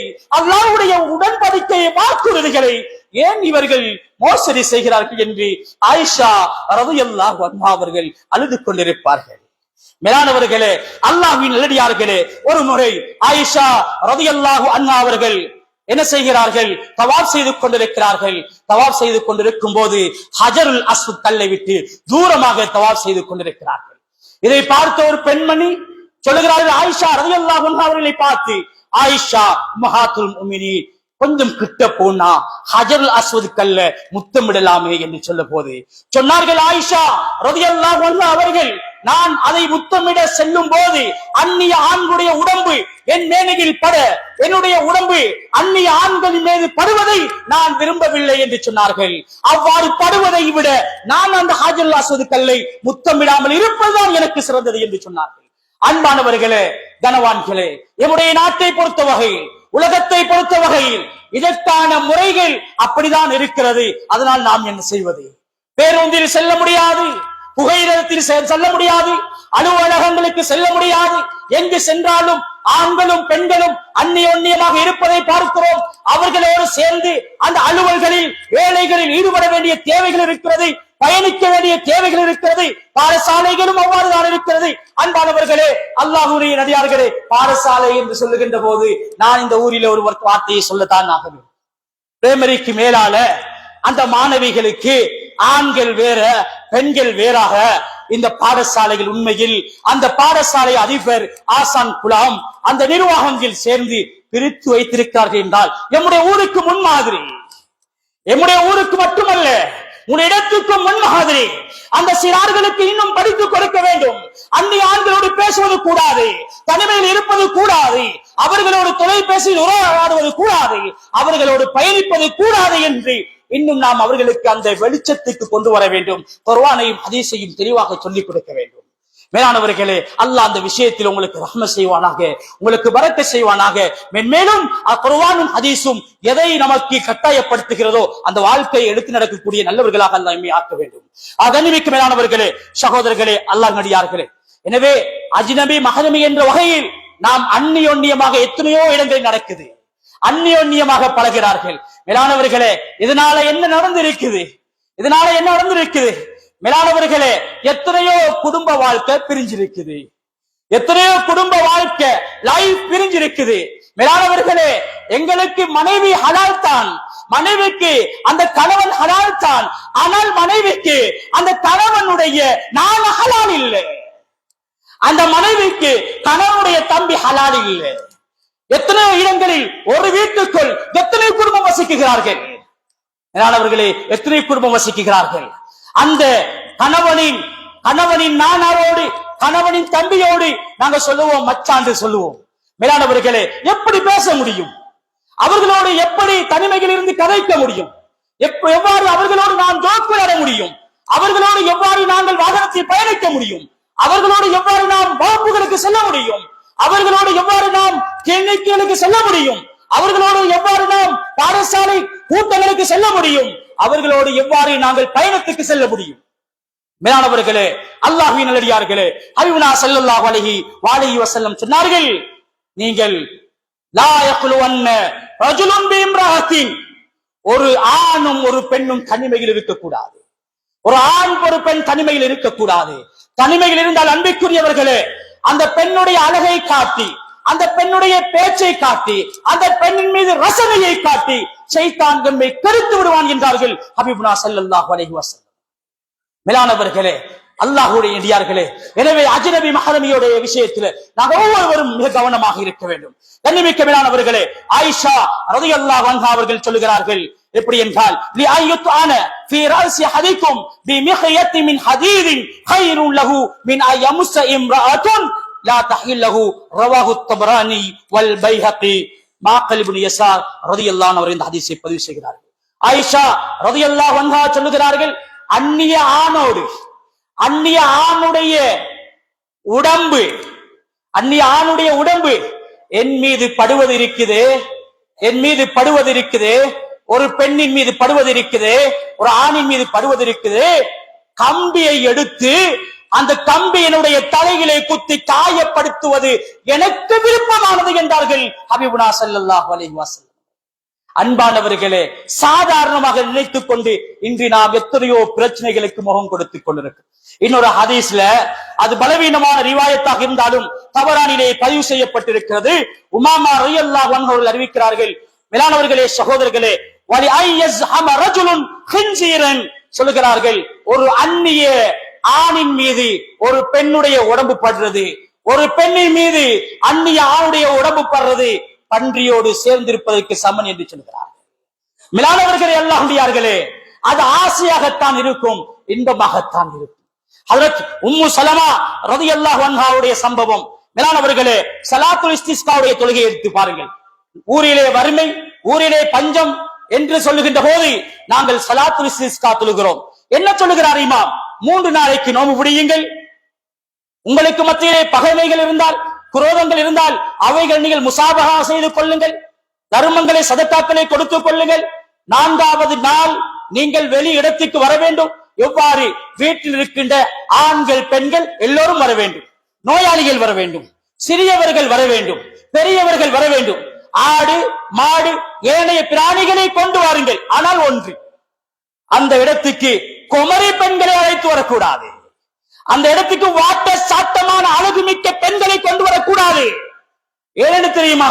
A: வாக்குறுதிகளை ஏன் இவர்கள் மோசடி செய்கிறார்கள் என்று ஆயிஷா ரலியல்லாஹு அன்ஹா அவர்கள் அழுது கொண்டிருப்பார்கள். மேலானவர்களே, அல்லாஹ்வின் நல்லடியார்களே, ஒரு முறை ஆயிஷா ரலியல்லாஹு அன்ஹா அவர்கள் என்ன செய்கிறார்கள்? தவாப் செய்து கொண்டிருக்கிறார்கள். தவாப் செய்து கொண்டிருக்கும் போது ஹஜருல் அஸ்வத் கல்லை விட்டு தூரமாக தவாப் செய்து கொண்டிருக்கிறார்கள். இதை பார்த்த ஒரு பெண்மணி சொல்லுகிறார்கள், ஆயிஷா ரலியல்லாஹு அன்ஹா அவர்களை பார்த்து, ஆயிஷா உம்மஹாத்துல் முஃமினீன், கொஞ்சம் கிட்ட போனா ஹஜருல் அஸ்வத் கல்ல முத்தமிடலாமே என்று சொல்ல போது சொன்னார்கள், ஆயிஷா ரலியல்லாஹு அன்ஹா அவர்கள், நான் அதை முத்தமிட செல்லும் போது அந்நிய ஆண்களுடைய உடம்பு என் மேனையில் பட, என்னுடைய உடம்பு அந்நிய ஆண்களின் மீது படுவதை நான் விரும்பவில்லை என்று சொன்னார்கள். அவ்வாறு படுவதை விட நான் அந்த ஹஜருல் அஸ்வத் கல்லை முத்தமிடாமல் இருப்பதுதான் எனக்கு சிறந்தது என்று சொன்னார்கள். அன்பானவர்களே, கனவான்களே, நம்முடைய நாட்டை பொறுத்த வகையில், உலகத்தை பொறுத்த வகையில் இதற்கான முறைகள் அப்படிதான் இருக்கிறது. அதனால் நாம் என்ன செய்வது? பேருந்தில் செல்ல முடியாது, புகையிரத்தில் செல்ல முடியாது, அலுவலகங்களுக்கு செல்ல முடியாது. எங்கு சென்றாலும் ஆண்களும் பெண்களும் அந்நியோன்யமாக இருப்பதை பார்க்கிறோம். அவர்களோடு சேர்ந்து அந்த அலுவல்களில் வேலைகளில் ஈடுபட வேண்டிய தேவைகள் இருக்கிறது, பயணிக்க வேண்டிய தேவைகள் இருக்கிறது. பாடசாலைகளும் அவ்வாறுதான் இருக்கிறது. அன்பானவர்களே, அல்லாஹ்வுடைய நடிகார்களே, பாடசாலை என்று சொல்லுகின்ற போது நான் இந்த ஊரில் ஒரு வார்த்தையை சொல்லத்தான் ஆகணும். பிரைமரிக்கு மேலால அந்த மாணவிகளுக்கு ஆண்கள் வேற பெண்கள் வேறாக இந்த பாடசாலைகள், உண்மையில் அந்த பாடசாலை அதிபர் ஆசான் குலாம் அந்த நிர்வாகங்கள் சேர்ந்து பிரித்து வைத்திருக்கிறார்கள் என்றால் நம்முடைய ஊருக்கு முன்மாதிரி, நம்முடைய ஊருக்கு மட்டுமல்ல உன் இடத்துக்கும் முன்மாதிரி. அந்த சிறார்களுக்கு இன்னும் படித்துக் கொடுக்க வேண்டும். அந்நிய ஆண்களோடு பேசுவது கூடாது, தனிமையில் இருப்பது கூடாது, அவர்களோடு தொலைபேசியில் உரையாடுவது கூடாது, அவர்களோடு பயணிப்பது கூடாது என்று இன்னும் நாம் அவர்களுக்கு அந்த வெளிச்சத்துக்கு கொண்டு வர வேண்டும். குர்ஆனையும் ஹதீஸையும் தெளிவாக சொல்லிக் கொடுக்க வேண்டும். மேலானவர்களே, அல்லாஹ் அந்த விஷயத்தில் உங்களுக்கு ரஹ்மத் செய்வானாக, உங்களுக்கு பரக்கத் செய்வானாக. மென்மேலும் குர்ஆனும் ஹதீஸும் எதை நமக்கு கட்டாயப்படுத்துகிறதோ அந்த வாழ்க்கையை எடுத்து நடக்கக்கூடிய நல்லவர்களாக அல்லாஹ் நம்மை ஆக்க வேண்டும். கண்ணியமிக்க மேலானவர்களே, சகோதரர்களே, அல்லாஹ் நடிகார்களே, எனவே அஜ்னபி மஹரமி என்ற வகையில் நாம் அந்நியோன்யமாக எத்தனையோ இடங்களில் நடக்குது, அந்நியோன்யமாக பழகிறார்கள். மேலானவர்களே, இதனால என்ன நடந்திருக்குது? மேலானவர்களே, எத்தனையோ குடும்ப வாழ்க்கை பிரிஞ்சிருக்குது, எத்தனையோ குடும்ப வாழ்க்கை லைஃப் பிரிஞ்சிருக்குது. மேலானவர்களே, எங்களுக்கு மனைவி ஹலால் தான், மனைவிக்கு அந்த கணவன் ஹலால் தான், ஆனால் மனைவிக்கு அந்த கணவனுடைய நான் ஹலால் இல்லை, அந்த மனைவிக்கு கணவனுடைய தம்பி ஹலால் இல்லை. எத்தனையோ இடங்களில் ஒரு வீட்டுக்குள் எத்தனை குடும்பம் வசிக்கிறார்கள். மேலானவர்களே, எத்தனை குடும்பம் வசிக்கிறார்கள். அந்த கணவனின் நானாரோடு, கணவனின் தம்பியோடு நாங்க சொல்லுவோம் மச்சாண்டு சொல்லுவோம். மேலானவர்களே, எப்படி பேச முடியும்? அவர்களோடு எப்படி தனிமையில் இருந்து கதைக்க முடியும்? எவ்வாறு அவர்களோடு நாம் ஜோக் விளையாட முடியும்? அவர்களோடு எவ்வாறு நாங்கள் வாகனத்தில் பயணிக்க முடியும்? அவர்களோடு எவ்வாறு நாம் வகுப்புகளுக்கு செல்ல முடியும்? அவர்களோடு எவ்வாறு நாம் கிளினிக்குகளுக்கு செல்ல முடியும்? அவர்களோடு எவ்வாறு நாம் பாடசாலை கூட்டங்களுக்கு செல்ல முடியும்? அவர்களோடு எவ்வாறு நாங்கள் பயணத்துக்கு செல்ல முடியும்? மேலானவர்களே, அல்லாஹ்வின் நல்லடியார்களே, ஹபீபுனா ஸல்லல்லாஹு அலைஹி வஸல்லம் சொன்னார்கள், நீங்கள் லா யக்லுவன்ன ரஜுலுன் பிம்ரஅத்தின், ஒரு ஆணும் ஒரு பெண்ணும் தனிமையில் இருக்கக்கூடாது. ஒரு ஆண் ஒரு பெண் தனிமையில் இருக்கக்கூடாது. தனிமையில் இருந்தால் அன்பிற்குரியவர்களே, அந்த பெண்ணுடைய அழகை காட்டி, அந்த பெண்ணுடைய பேச்சை காட்டி, அந்த பெண்ணின் மீது ரசனையை காட்டி ஷைத்தான் நம்மை கெடுத்து விடுவான் என்றார்கள் ஹபீபுனா ஸல்லல்லாஹு அலைஹி வஸல்லம். மேலானவர்களே, அல்லாஹ்வுடைய நடிகார்களே, எனவே அஜ்னபி மஹரமியுடைய விஷயத்தில் நாம் ஒவ்வொருவரும் மிக கவனமாக இருக்க வேண்டும். கண்ணியமிக்க மேலானவர்களே, ஆயிஷா ரலியல்லாஹு அன்ஹா அவர்கள் சொல்லுகிறார்கள், எப்படி என்றால், லி அய்யுத்ஆன ஃபீ ரஅஸி ஹதிக்கும் பிமிஹயத்தி மின் ஹதீதின் கைருன் லஹு மின் அய்யமுஸ இம்ரஅத்துன் லா தஹில்லஹு ரவாஹு தபரானி வல் பைஹகி. மாக்கல் இப்னு யஸார் ரலியல்லாஹு அன்ஹு இந்த ஹதீஸை பதிவு செய்கிறார்கள். ஆயிஷா ரலியல்லாஹு அன்ஹா சொல்லுகிறார்கள், அந்நிய ஆணுடைய உடம்பு என் மீது படுவது இருக்குது, ஒரு பெண்ணின் மீது படுவது இருக்குது, ஒரு ஆணின் மீது படுவது இருக்குது. கம்பியை எடுத்து அந்த கம்பியினுடைய தலைகளை குத்தி காயப்படுத்துவது எனக்கு விருப்பமானது என்றார்கள் ஹபீபுனா ஸல்லல்லாஹு அலைஹி வஸல்லம். அன்பானவர்களே, சாதாரணமாக நினைத்துக் கொண்டு இன்று நாம் எத்தனையோ பிரச்சனைகளுக்கு முகம் கொடுத்துக் கொண்டிருக்கிறோம். இன்னொரு ஹதீஸ்ல, அது பலவீனமான ரிவாயத்தாக இருந்தாலும் தபரானிலே பதிவு செய்யப்பட்டிருக்கிறது. உமாமா ரலியல்லாஹு அன்ஹு அவர்கள் அறிவிக்கிறார்கள், மேலானவர்களே, சகோதரர்களே, வலி ஐயஸ்ஹம ரஜுலுன் ஹின்ஸீரன் சொல்லுகிறார்கள், ஒரு அந்நிய ஆணின் மீது ஒரு பெண்ணுடைய உடம்பு படுறது, ஒரு பெண்ணின் மீது அந்நிய ஆணுடைய உடம்பு படுறது பன்றியோடு சேர்ந்திருப்பதற்கு சமன் என்று சொல்கிறார்கள். மேலானவர்களே, அல்லாஹ்வுடையார்களே, அது ஆசையாகத்தான் இருக்கும், இன்பமாகத்தான் இருக்கும். ஹஜ்ரத் உம்மு சலமா ரலியல்லாஹு அன்ஹாவுடைய சம்பவம். மேலானவர்களே, ஸலாத்துல் இஸ்திஸ்காவுடைய தொழுகையை எடுத்து பாருங்கள். ஊரிலே வறுமை, ஊரிலே பஞ்சம் என்று சொல்லுகின்ற போது நாங்கள் ஸலாத்துல் இஸ்திஸ்கா தொழுகிறோம். என்ன சொல்லுகிறார் இமாம்? 3 நாளைக்கு நோன்பு பிடியுங்கள். உங்களுக்கு மத்தியிலே பகைமைகள் இருந்தால், குரோதங்கள் இருந்தால் அவைகள் நீங்கள் முசாபஹா செய்து கொள்ளுங்கள். தர்மங்களை சதக்காக்களை கொடுத்துக் கொள்ளுங்கள். 4வது நாள் நீங்கள் வெளி இடத்துக்கு வர வேண்டும். எவ்வாறு? வீட்டில் இருக்கின்ற ஆண்கள் பெண்கள் எல்லோரும் வர வேண்டும், நோயாளிகள் வர வேண்டும், சிறியவர்கள் வர வேண்டும், பெரியவர்கள் வர வேண்டும். ஆடு மாடு ஏனைய பிராணிகளை கொண்டு வாருங்கள். ஆனால் ஒன்று, அந்த இடத்துக்கு குமரி பெண்களை அழைத்து வரக்கூடாது. அந்த இடத்துக்கு வாட்ட சாட்டமான அழகுமிக்க பெண்களை கொண்டு வரக்கூடாது. ஏன்னு தெரியுமா?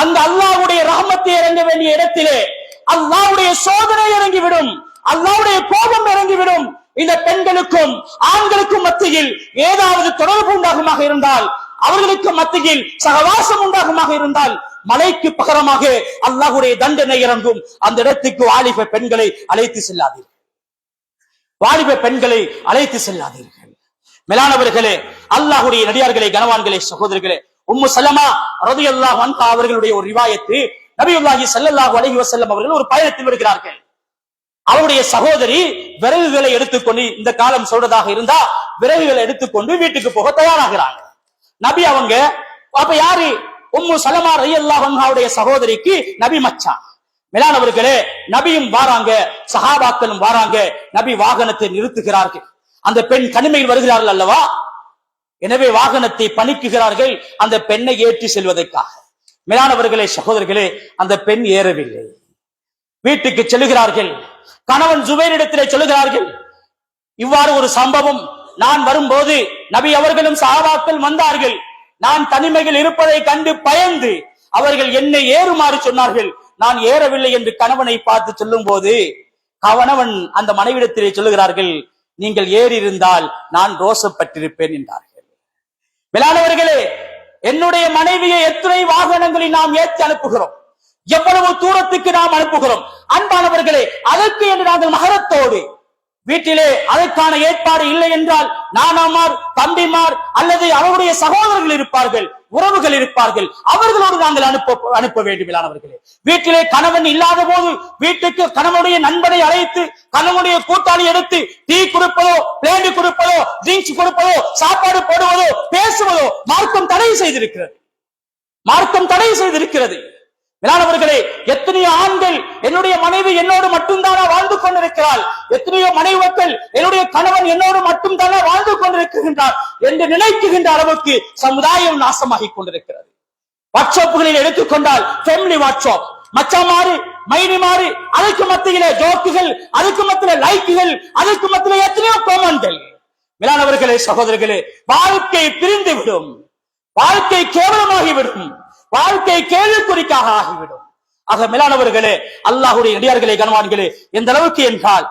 A: அந்த அல்லாஹ்வுடைய ரஹ்மத்தை இறங்க வேண்டிய இடத்திலே அல்லாஹ்வுடைய சோதனை இறங்கிவிடும், அல்லாஹ்வுடைய கோபம் இறங்கிவிடும். இந்த பெண்களுக்கும் ஆண்களுக்கும் மத்தியில் ஏதாவது தொடர்பு உண்டாகுமாக இருந்தால், அவர்களுக்கு மத்தியில் சகவாசம் உண்டாகுமாக இருந்தால், மலைக்கு பகரமாக அல்லாஹ்வுடைய தண்டனை இறங்கும். அந்த இடத்துக்கு வாலிப பெண்களை அழைத்து செல்லாதீர்கள். மேலானவர்களே, அல்லாஹ்வுடைய நடிகார்களே, கனவான்களே, சகோதரர்களே, உம்மு சலமா ரலியல்லாஹு அன்ஹா அவர்களுடைய ஒரு ரிவாயத்து, நபியுல்லாஹி ஸல்லல்லாஹு அலைஹி வஸல்லம் அவர்கள் ஒரு பயணத்தில் வருகிறார்கள். அவருடைய சகோதரி விறகுகளை எடுத்துக்கொண்டு, இந்த காலம் சொல்றதாக இருந்தா விறகுகளை எடுத்துக்கொண்டு வீட்டுக்கு போக தயாராகிறாங்க. நபி அவங்க அப்ப யாரு? உம்மு சலமா ரலியல்லாஹு அன்ஹாவுடைய சகோதரிக்கு நபி மச்சான். மேலானவர்களே, நபியும் வாராங்க, சஹாபாக்களும் வாராங்க. நபி வாகனத்தை நிறுத்துகிறார்கள். அந்த பெண் தனிமையில் வருகிறார்கள் அல்லவா, எனவே வாகனத்தை பணிக்குகிறார்கள் அந்த பெண்ணை ஏற்றி செல்வதற்காக. மேலானவர்களே, சகோதரர்களே, அந்த பெண் ஏறவில்லை. வீட்டுக்கு செல்லுகிறார்கள். கணவன் ஜுபைரிடத்திலே சொல்லுகிறார்கள், இவ்வாறு ஒரு சம்பவம், நான் வரும்போது நபி அவர்களும் சஹாபாக்கள் வந்தார்கள். நான் தனிமையில் இருப்பதை கண்டு பயந்து அவர்கள் என்னை ஏறுமாறு சொன்னார்கள். நான் ஏறவில்லை என்று கணவனை பார்த்து சொல்லும் போது கணவன் அந்த மனைவிடத்திலே சொல்லுகிறார்கள், நீங்கள் ஏறி இருந்தால் நான் ரோசப்பட்டிருப்பேன் என்றார்கள். மேலானவர்களே, என்னுடைய மனைவியை எத்தனை வாகனங்களில் நாம் ஏற்றி அனுப்புகிறோம், எவ்வளவு தூரத்துக்கு நாம் அனுப்புகிறோம். அன்பானவர்களே, அதற்கு என்று நாங்கள் மகரத்தோடு வீட்டிலே அதற்கான ஏற்பாடு இல்லை என்றால் நானாமார், தம்பிமார் அல்லது அவருடைய சகோதரர்கள் இருப்பார்கள், உறவுகள் இருப்பார்கள், அவர்களோடு நாங்கள் அனுப்ப வேண்டும். வீட்டிலே கணவன் இல்லாத போது வீட்டுக்கு கணவனுடைய நண்பனை அழைத்து கணவனுடைய கூட்டாளி எடுத்து டீ கொடுப்பதோ, பிளேண்டு கொடுப்பதோ, ட்ரிங்க்ஸ் கொடுப்பதோ, சாப்பாடு போடுவதோ, பேசுவதோ மார்க்கம் தடை செய்திருக்கிறது. மார்க்கம் தடை செய்திருக்கிறது. மேலானவர்களே, எத்தனையோ ஆண்கள் என்னுடைய மனைவி என்னோடு மட்டும்தானா வாழ்ந்து கொண்டிருக்கிறாள், எத்தனையோ மனைவர்கள் என்னுடைய கணவன் என்னோடு மட்டும்தானா வாழ்ந்து கொண்டிருக்கின்றார் என்று நினைக்குகின்ற அளவுக்கு சமுதாயம் நாசமாகி கொண்டிருக்கிறது. வாட்ஸ்அப்புகளில் எடுத்துக்கொண்டால் ஃபேமிலி வாட்ஸ்அப், மச்சாமாறு, மைனிமாறு, அதுக்கு மத்தியிலே ஜோக்குகள், அதுக்கு மத்தியிலே லைக்குகள், அதுக்கு மத்தியிலே எத்தனையோ கோமன்கள். மேலானவர்களே, சகோதரர்களே, வாழ்க்கை பிரிந்துவிடும், வாழ்க்கை கேவலமாகிவிடும், வாழ்க்கை கேள்விக்குறிக்காக ஆகிவிடும். ஆக மேலானவர்களே, அல்லாஹ்வுடைய நடிகார்களே, கனவான்களே, எந்த அளவுக்கு என்றால்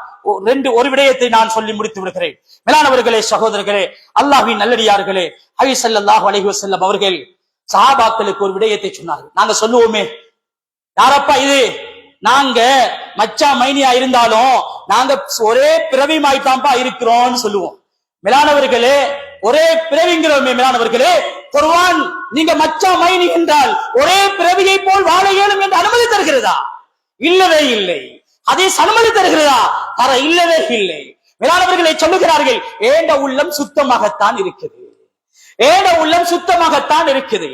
A: ஒரு விடயத்தை நான் சொல்லி முடித்து விடுகிறேன். மேலானவர்களே, சகோதரர்களே, அல்லாஹ்வின் நல்லடியார்களே, நபி ஸல்லல்லாஹு அலைஹி வஸல்லம் அவர்கள் சஹாபாக்களுக்கு ஒரு விடயத்தை சொன்னார்கள். நாங்க சொல்லுவோமே, யாரப்பா இது, நாங்க மச்சா மைனியா இருந்தாலும் நாங்க ஒரே பிறவிமாய்த்தாம்பா இருக்கிறோம்னு சொல்லுவோம். மேலானவர்களே, ஒரே பிறவிங்கிறோமே. மேலானவர்களே, குர்ஆன் நீங்க மச்சா மைனி என்றால் ஒரே பிறவியை போல் வாழ இயலும் என்று அனுமதி தருகிறதா? இல்லவே இல்லை. ஹதீஸ் அனுமதி தருகிறதா? தர இல்லவே இல்லை. மேலானவர்களை சொல்லுகிறார்கள், ஏண்ட உள்ளம் சுத்தமாகத்தான் இருக்குது, ஏண்ட உள்ளம் சுத்தமாகத்தான் இருக்குது.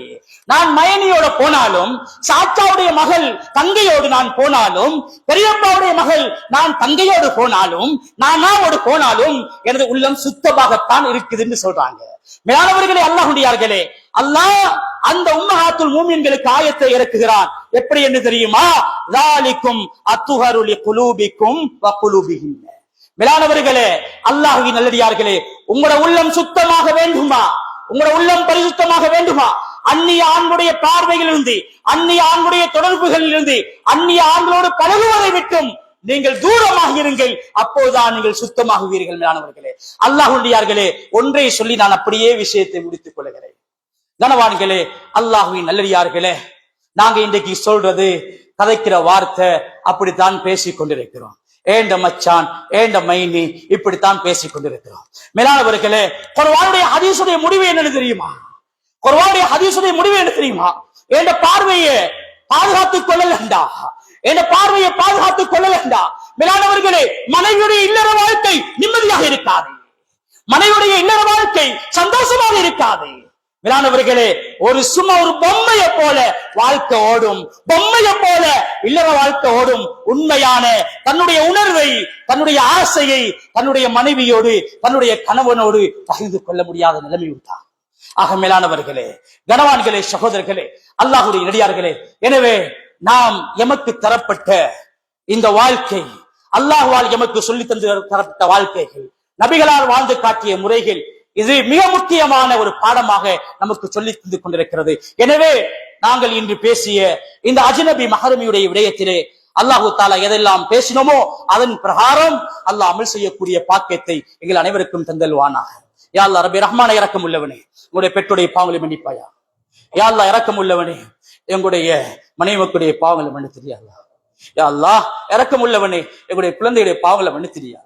A: நான் மயனியோட போனாலும், சாச்சாவுடைய மகள் தங்கையோடு நான் போனாலும், பெரியப்பாவுடைய மகள் நான் தங்கையோடு போனாலும், நானாவோடு போனாலும் எனது உள்ளம் சுத்தமாகத்தான் இருக்குதுன்னு சொல்றாங்க. மேலானவர்களே, அல்லாஹ்வுடையார்களே, அல்லாஹ் அந்த உம்மஹாத்துல் மூமின்களுக்கு ஆயத்தை இறக்குகிறான். எப்படி என்று தெரியுமா? ஸாலிகும் அத்ஹரு லிகுலூபிக்கும் வ குலூபிஹிம். மேலானவர்களே, அல்லாஹ்வின் நல்லடியார்களே, உங்களோட உள்ளம் சுத்தமாக வேண்டுமா? உங்களோட உள்ளம் பரிசுத்தமாக வேண்டுமா? அந்நிய ஆண்களுடைய பார்வையில் இருந்து, அந்நிய ஆண்களுடைய தொடர்புகளில் இருந்து, அந்நிய ஆண்களோடு பழகுவதை விட்டும் நீங்கள் தூரமாக இருங்கள். அப்போதுதான் நீங்கள் சுத்தமாகுவீர்கள். மேலானவர்களே, அல்லாஹ்வுடையார்களே, ஒன்றை சொல்லி நான் அப்படியே விஷயத்தை முடித்துக் கொள்கிறேன். கனவான்களே, அல்லாஹ்வின் நல்லடியார்களே, நாங்க இன்றைக்கு சொல்றது, கதைக்கிற வார்த்தை அப்படித்தான் பேசிக் கொண்டிருக்கிறோம். ஏண்ட மச்சான், ஏண்ட மைனி, இப்படித்தான் பேசிக் கொண்டிருக்கிறோம். மேலானவர்களே, குர்ஆனுடைய ஹதீஸுடைய முடிவு என்னன்னு தெரியுமா? குர்ஆனுடைய ஹதீஸுடைய முடிவு என்ன தெரியுமா? ஏண்ட பார்வையை பாதுகாத்துக் கொள்ளலண்டா, என் பார்வையை பாதுகாத்துக் கொள்ள வேண்டாம். மேலானவர்களே, மனைவியுடைய இல்லற வாழ்க்கை நிம்மதியாக இருக்காது, மனைவியுடைய இல்லற வாழ்க்கை சந்தோஷமாக இருக்காது. மேலானவர்களே, ஒரு பொம்மையை போல வாழ்க்கை ஓடும், பொம்மையை போல இல்லற வாழ்க்கை ஓடும். உண்மையான தன்னுடைய உணர்வை, தன்னுடைய ஆசையை தன்னுடைய மனைவியோடு, தன்னுடைய கணவனோடு பகிர்ந்து கொள்ள முடியாத நிலைமை உண்டாகும். ஆக மேலானவர்களே, கனவான்களே, சகோதரர்களே, அல்லாஹ்வுடைய நடிகார்களே, எனவே நாம் எமக்கு தரப்பட்ட இந்த வாழ்க்கை, அல்லாஹ்வால் எமக்கு சொல்லி தந்து தரப்பட்ட வாழ்க்கைகள், நபிகளால் வாழ்ந்து காட்டிய முறைகள், இது மிக முக்கியமான ஒரு பாடமாக நமக்கு சொல்லி தந்து கொண்டிருக்கிறது. எனவே நாங்கள் இன்று பேசிய இந்த அஜ்னபி மஹரமியுடைய விடயத்திலே அல்லாஹு தாலா எதெல்லாம் பேசினோமோ அதன் பிரகாரம் அல்லாஹ் அமல் செய்யக்கூடிய பாக்கியத்தை எங்கள் அனைவருக்கும் தந்தல்வானாக. யா அல்லாஹ் ரப்பி ரஹ்மானே, இரக்கம் உள்ளவனே, உங்களுடைய பெற்றோருடைய பாவங்களை மன்னிப்பாயா. யா அல்லாஹ் இரக்கம் உள்ளவனே, எங்களுடைய மனைவக்குடைய பாவங்களை மன்னித்திரியா. யா அல்லாஹ் இரக்கம் உள்ளவனே, எங்களுடைய குழந்தையுடைய பாவங்களை மன்னித்திரியா.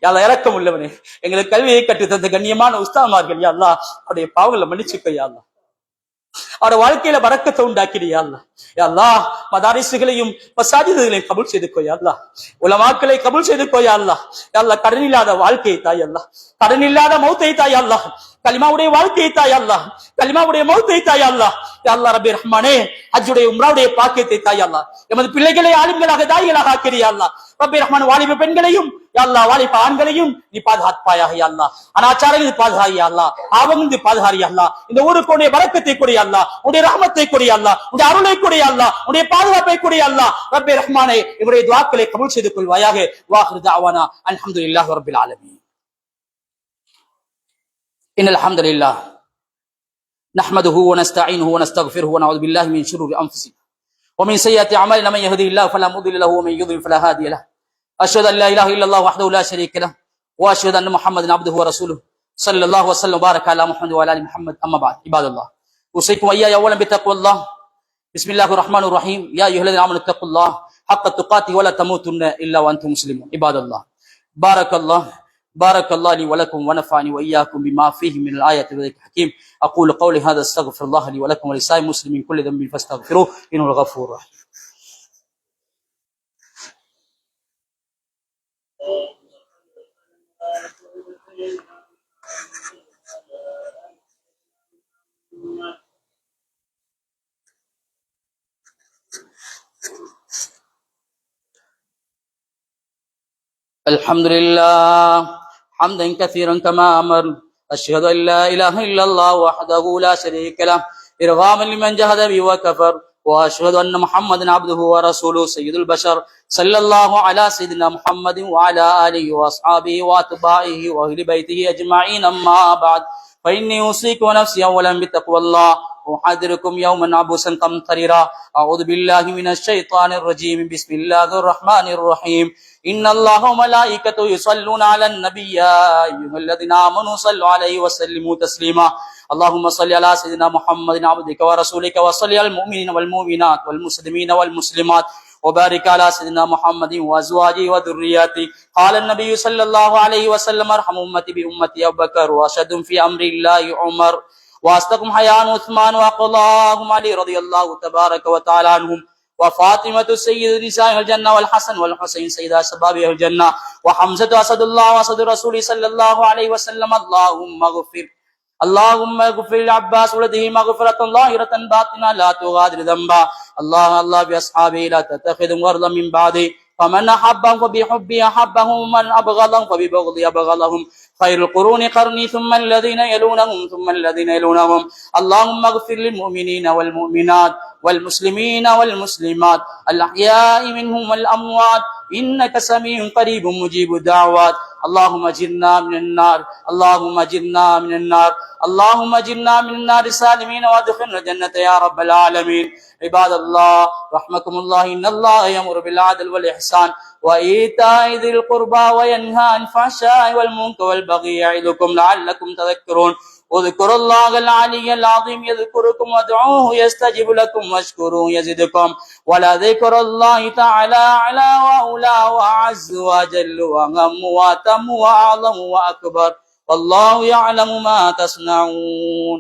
A: யா அல்லாஹ் இரக்கம் உள்ளவனே, எங்களுக்கு கல்வியை கற்று தந்த கண்ணியமான உஸ்தாமார்கள், யா அல்லாஹ் அவருடைய பாவங்களை மன்னிச்சுக்க. யா அல்லாஹ் அவரோட வாழ்க்கையில பரக்கத்தை உண்டாக்கிறியா அல்லாஹ். யா அல்லாஹ், மதாரிசுகளையும் மசாஜிதுகளையும் கபூல் செய்துக்கோ யா அல்லாஹ். உலமாக்களை கபூல் செய்துக்கோ யா அல்லாஹ். யா அல்லாஹ், கடன் இல்லாத வாழ்க்கையை தாய் அல்லாஹ், கடன் இல்லாத மௌத்தை தாய் அல்லாஹ், கலிமாவுடைய வாழ்க்கையை தாய் அல்லாஹ், கலிமாவுடைய மௌத்தை தாய் அல்லாஹ். யா அல்லாஹ் ரப்பி ரஹ்மானே, ஹஜ்ஜுடைய உம்ராவுடைய பாக்கியத்தை தாய் அல்லாஹ். எமது பிள்ளைகளை ஆலிம்களாக தாய்களாக ஆக்கிறியா அல்லாஹ். ரப்பி ரஹ்மான், வாலிப பெண்களையும் யா அல்லாஹ், வாலிப ஆண்களையும் நீ பாதுகாப்பாயாக யா அல்லாஹ். அனாச்சாரங்கள் பாதுகாயா அல்லாஹ், ஆவந்து பாதுகாரியா அல்லாஹ். இந்த ஊருக்கு உடைய பரக்கத்தை கொடியா அல்லாஹ், உடைய ரஹ்மத்தை கொடியா அல்லாஹ், உடைய அருளை கொடியா அல்லாஹ், உடைய பாதுகாப்பை கொடியா அல்லாஹ். ரப்பி ரஹ்மானே, இவருடைய துஆக்களை கபூல் செய்து கொள்வாயாக. வாஹிரு தஅவானா அல்ஹம்துலில்லாஹி ரப்பில் ஆலமீன். இன்னல் ஹம்துலில்லாஹ் நஹ்மதுஹு வ நஸ்தஈனுஹு வ நஸ்தக்ஃபிருஹு வ நஊது பில்லாஹி மின் ஷுரூரி அன்ஃபுஸினா வ மின் ஸய்யிஆத்தி அமாலினா மன் யஹ்திஹில்லாஹு ஃபலா முضில்ல லஹு வ மன் யுضلل ஃபலா ஹாதிய லஹு. அஷ்ஹது அன் லா இலாஹா இல்லல்லாஹு வஹ்தஹு லா ஷரீக லஹு வ அஷ்ஹது அன்ன முஹம்மதன் அப்துஹு வ ரசூலுஹு ஸல்லல்லாஹு வஸல்லம் பாரக அலா முஹம்மது வ அலா ஆலி முஹம்மத். அம்மா பஅத். இபாதல்லாஹ், உஸைக்கும் வய்யா அவ்வளன் பித்தக்வல்லாஹ். பிஸ்மில்லாஹிர் ரஹ்மானிர் ரஹீம். யா அய்யுஹல்லதீன ஆமனு தக்குல்லாஹ் ஹக்க துகாத்திஹி வ லா தமூதுன்ன இல்லா வ அன்தும் முஸ்லிமூன். இபாதல்லாஹ், பாரக்கல்லாஹ் الله لي ولكم ونفعني وإياكم بما فيه من الآيات والذكر الحكيم. أقول قولي هذا استغفر الله لي ولكم ولسائر المسلمين كل ذنب فاستغفروه إنه الغفور الرحيم. الحمد لله حمدا كثيرا كما أمر. أشهد أن لا إله إلا الله وحده لا شريك له إرغاما لمن جهد به وكفر. وأشهد أن محمدا عبده ورسوله سيد البشر صلى الله على سيدنا محمد وعلى آله وأصحابه وأتباعه وأهل بيته أجمعين. أما بعد، فإني أوصيكم ونفسي أولا بتقوى الله. أحذركم يوما عبوسا قمطريرا. أعوذ بالله من الشيطان الرجيم. بسم الله الرحمن الرحيم. إن الله وملائكته يصلون على النبي يا أيها الذين آمنوا صلوا عليه وسلموا تسليما. اللهم صل على سيدنا محمد عبدك ورسولك وصل على المؤمنين والمؤمنات والمسلمين والمسلمات وبارك على سيدنا محمد وأزواجه وذرياته. قال النبي صلى الله عليه وسلم ارحم أمتي بأمتي أبو بكر وأشهدهم في أمر الله عمر واصدقهم حياء عثمان وقضاهم علي رضي الله تبارك وتعالى عنهم وفاطمة سيد نساء الجنة والحسن والحسين سيدا شباب الجنة وحمزة أسد الله وأسد الرسول صلى الله عليه وسلم. اللهم اغفر لعباس ولده مغفرة ظاهرة باطنة لا تغادر ذنبا. الله بأصحابه لا تتخذهم غرضا من بعده. فمن أحبهم فبحبه أحبهم ومن أبغضهم فببغضه أبغضهم. خير القرون قرني ثم الذين يلونهم ثم الذين يلونهم. اللهم اغفر للمؤمنين والمؤمنات والمسلمين والمسلمات الأحياء منهم والأموات إنك سميع قريب مجيب الدعوات. اللهم اجرنا من النار، اللهم اجرنا من النار، اللهم اجرنا من النار سالمين وادخلنا الجنة يا رب العالمين. عباد الله رحمكم الله، إن الله يأمر بالعدل والإحسان وإيتاء ذي القربى وينهى عن الفحشاء والمنكر والبغي يعظكم لعلكم تذكرون. اذكروا الله العلي العظيم يذكركم وادعوه يستجب لكم واشكروه يزدكم ولذكر الله تعالى أعلى وأولى وأعز وأجل وأهم وأتم وأعظم وأكبر والله يعلم ما تصنعون.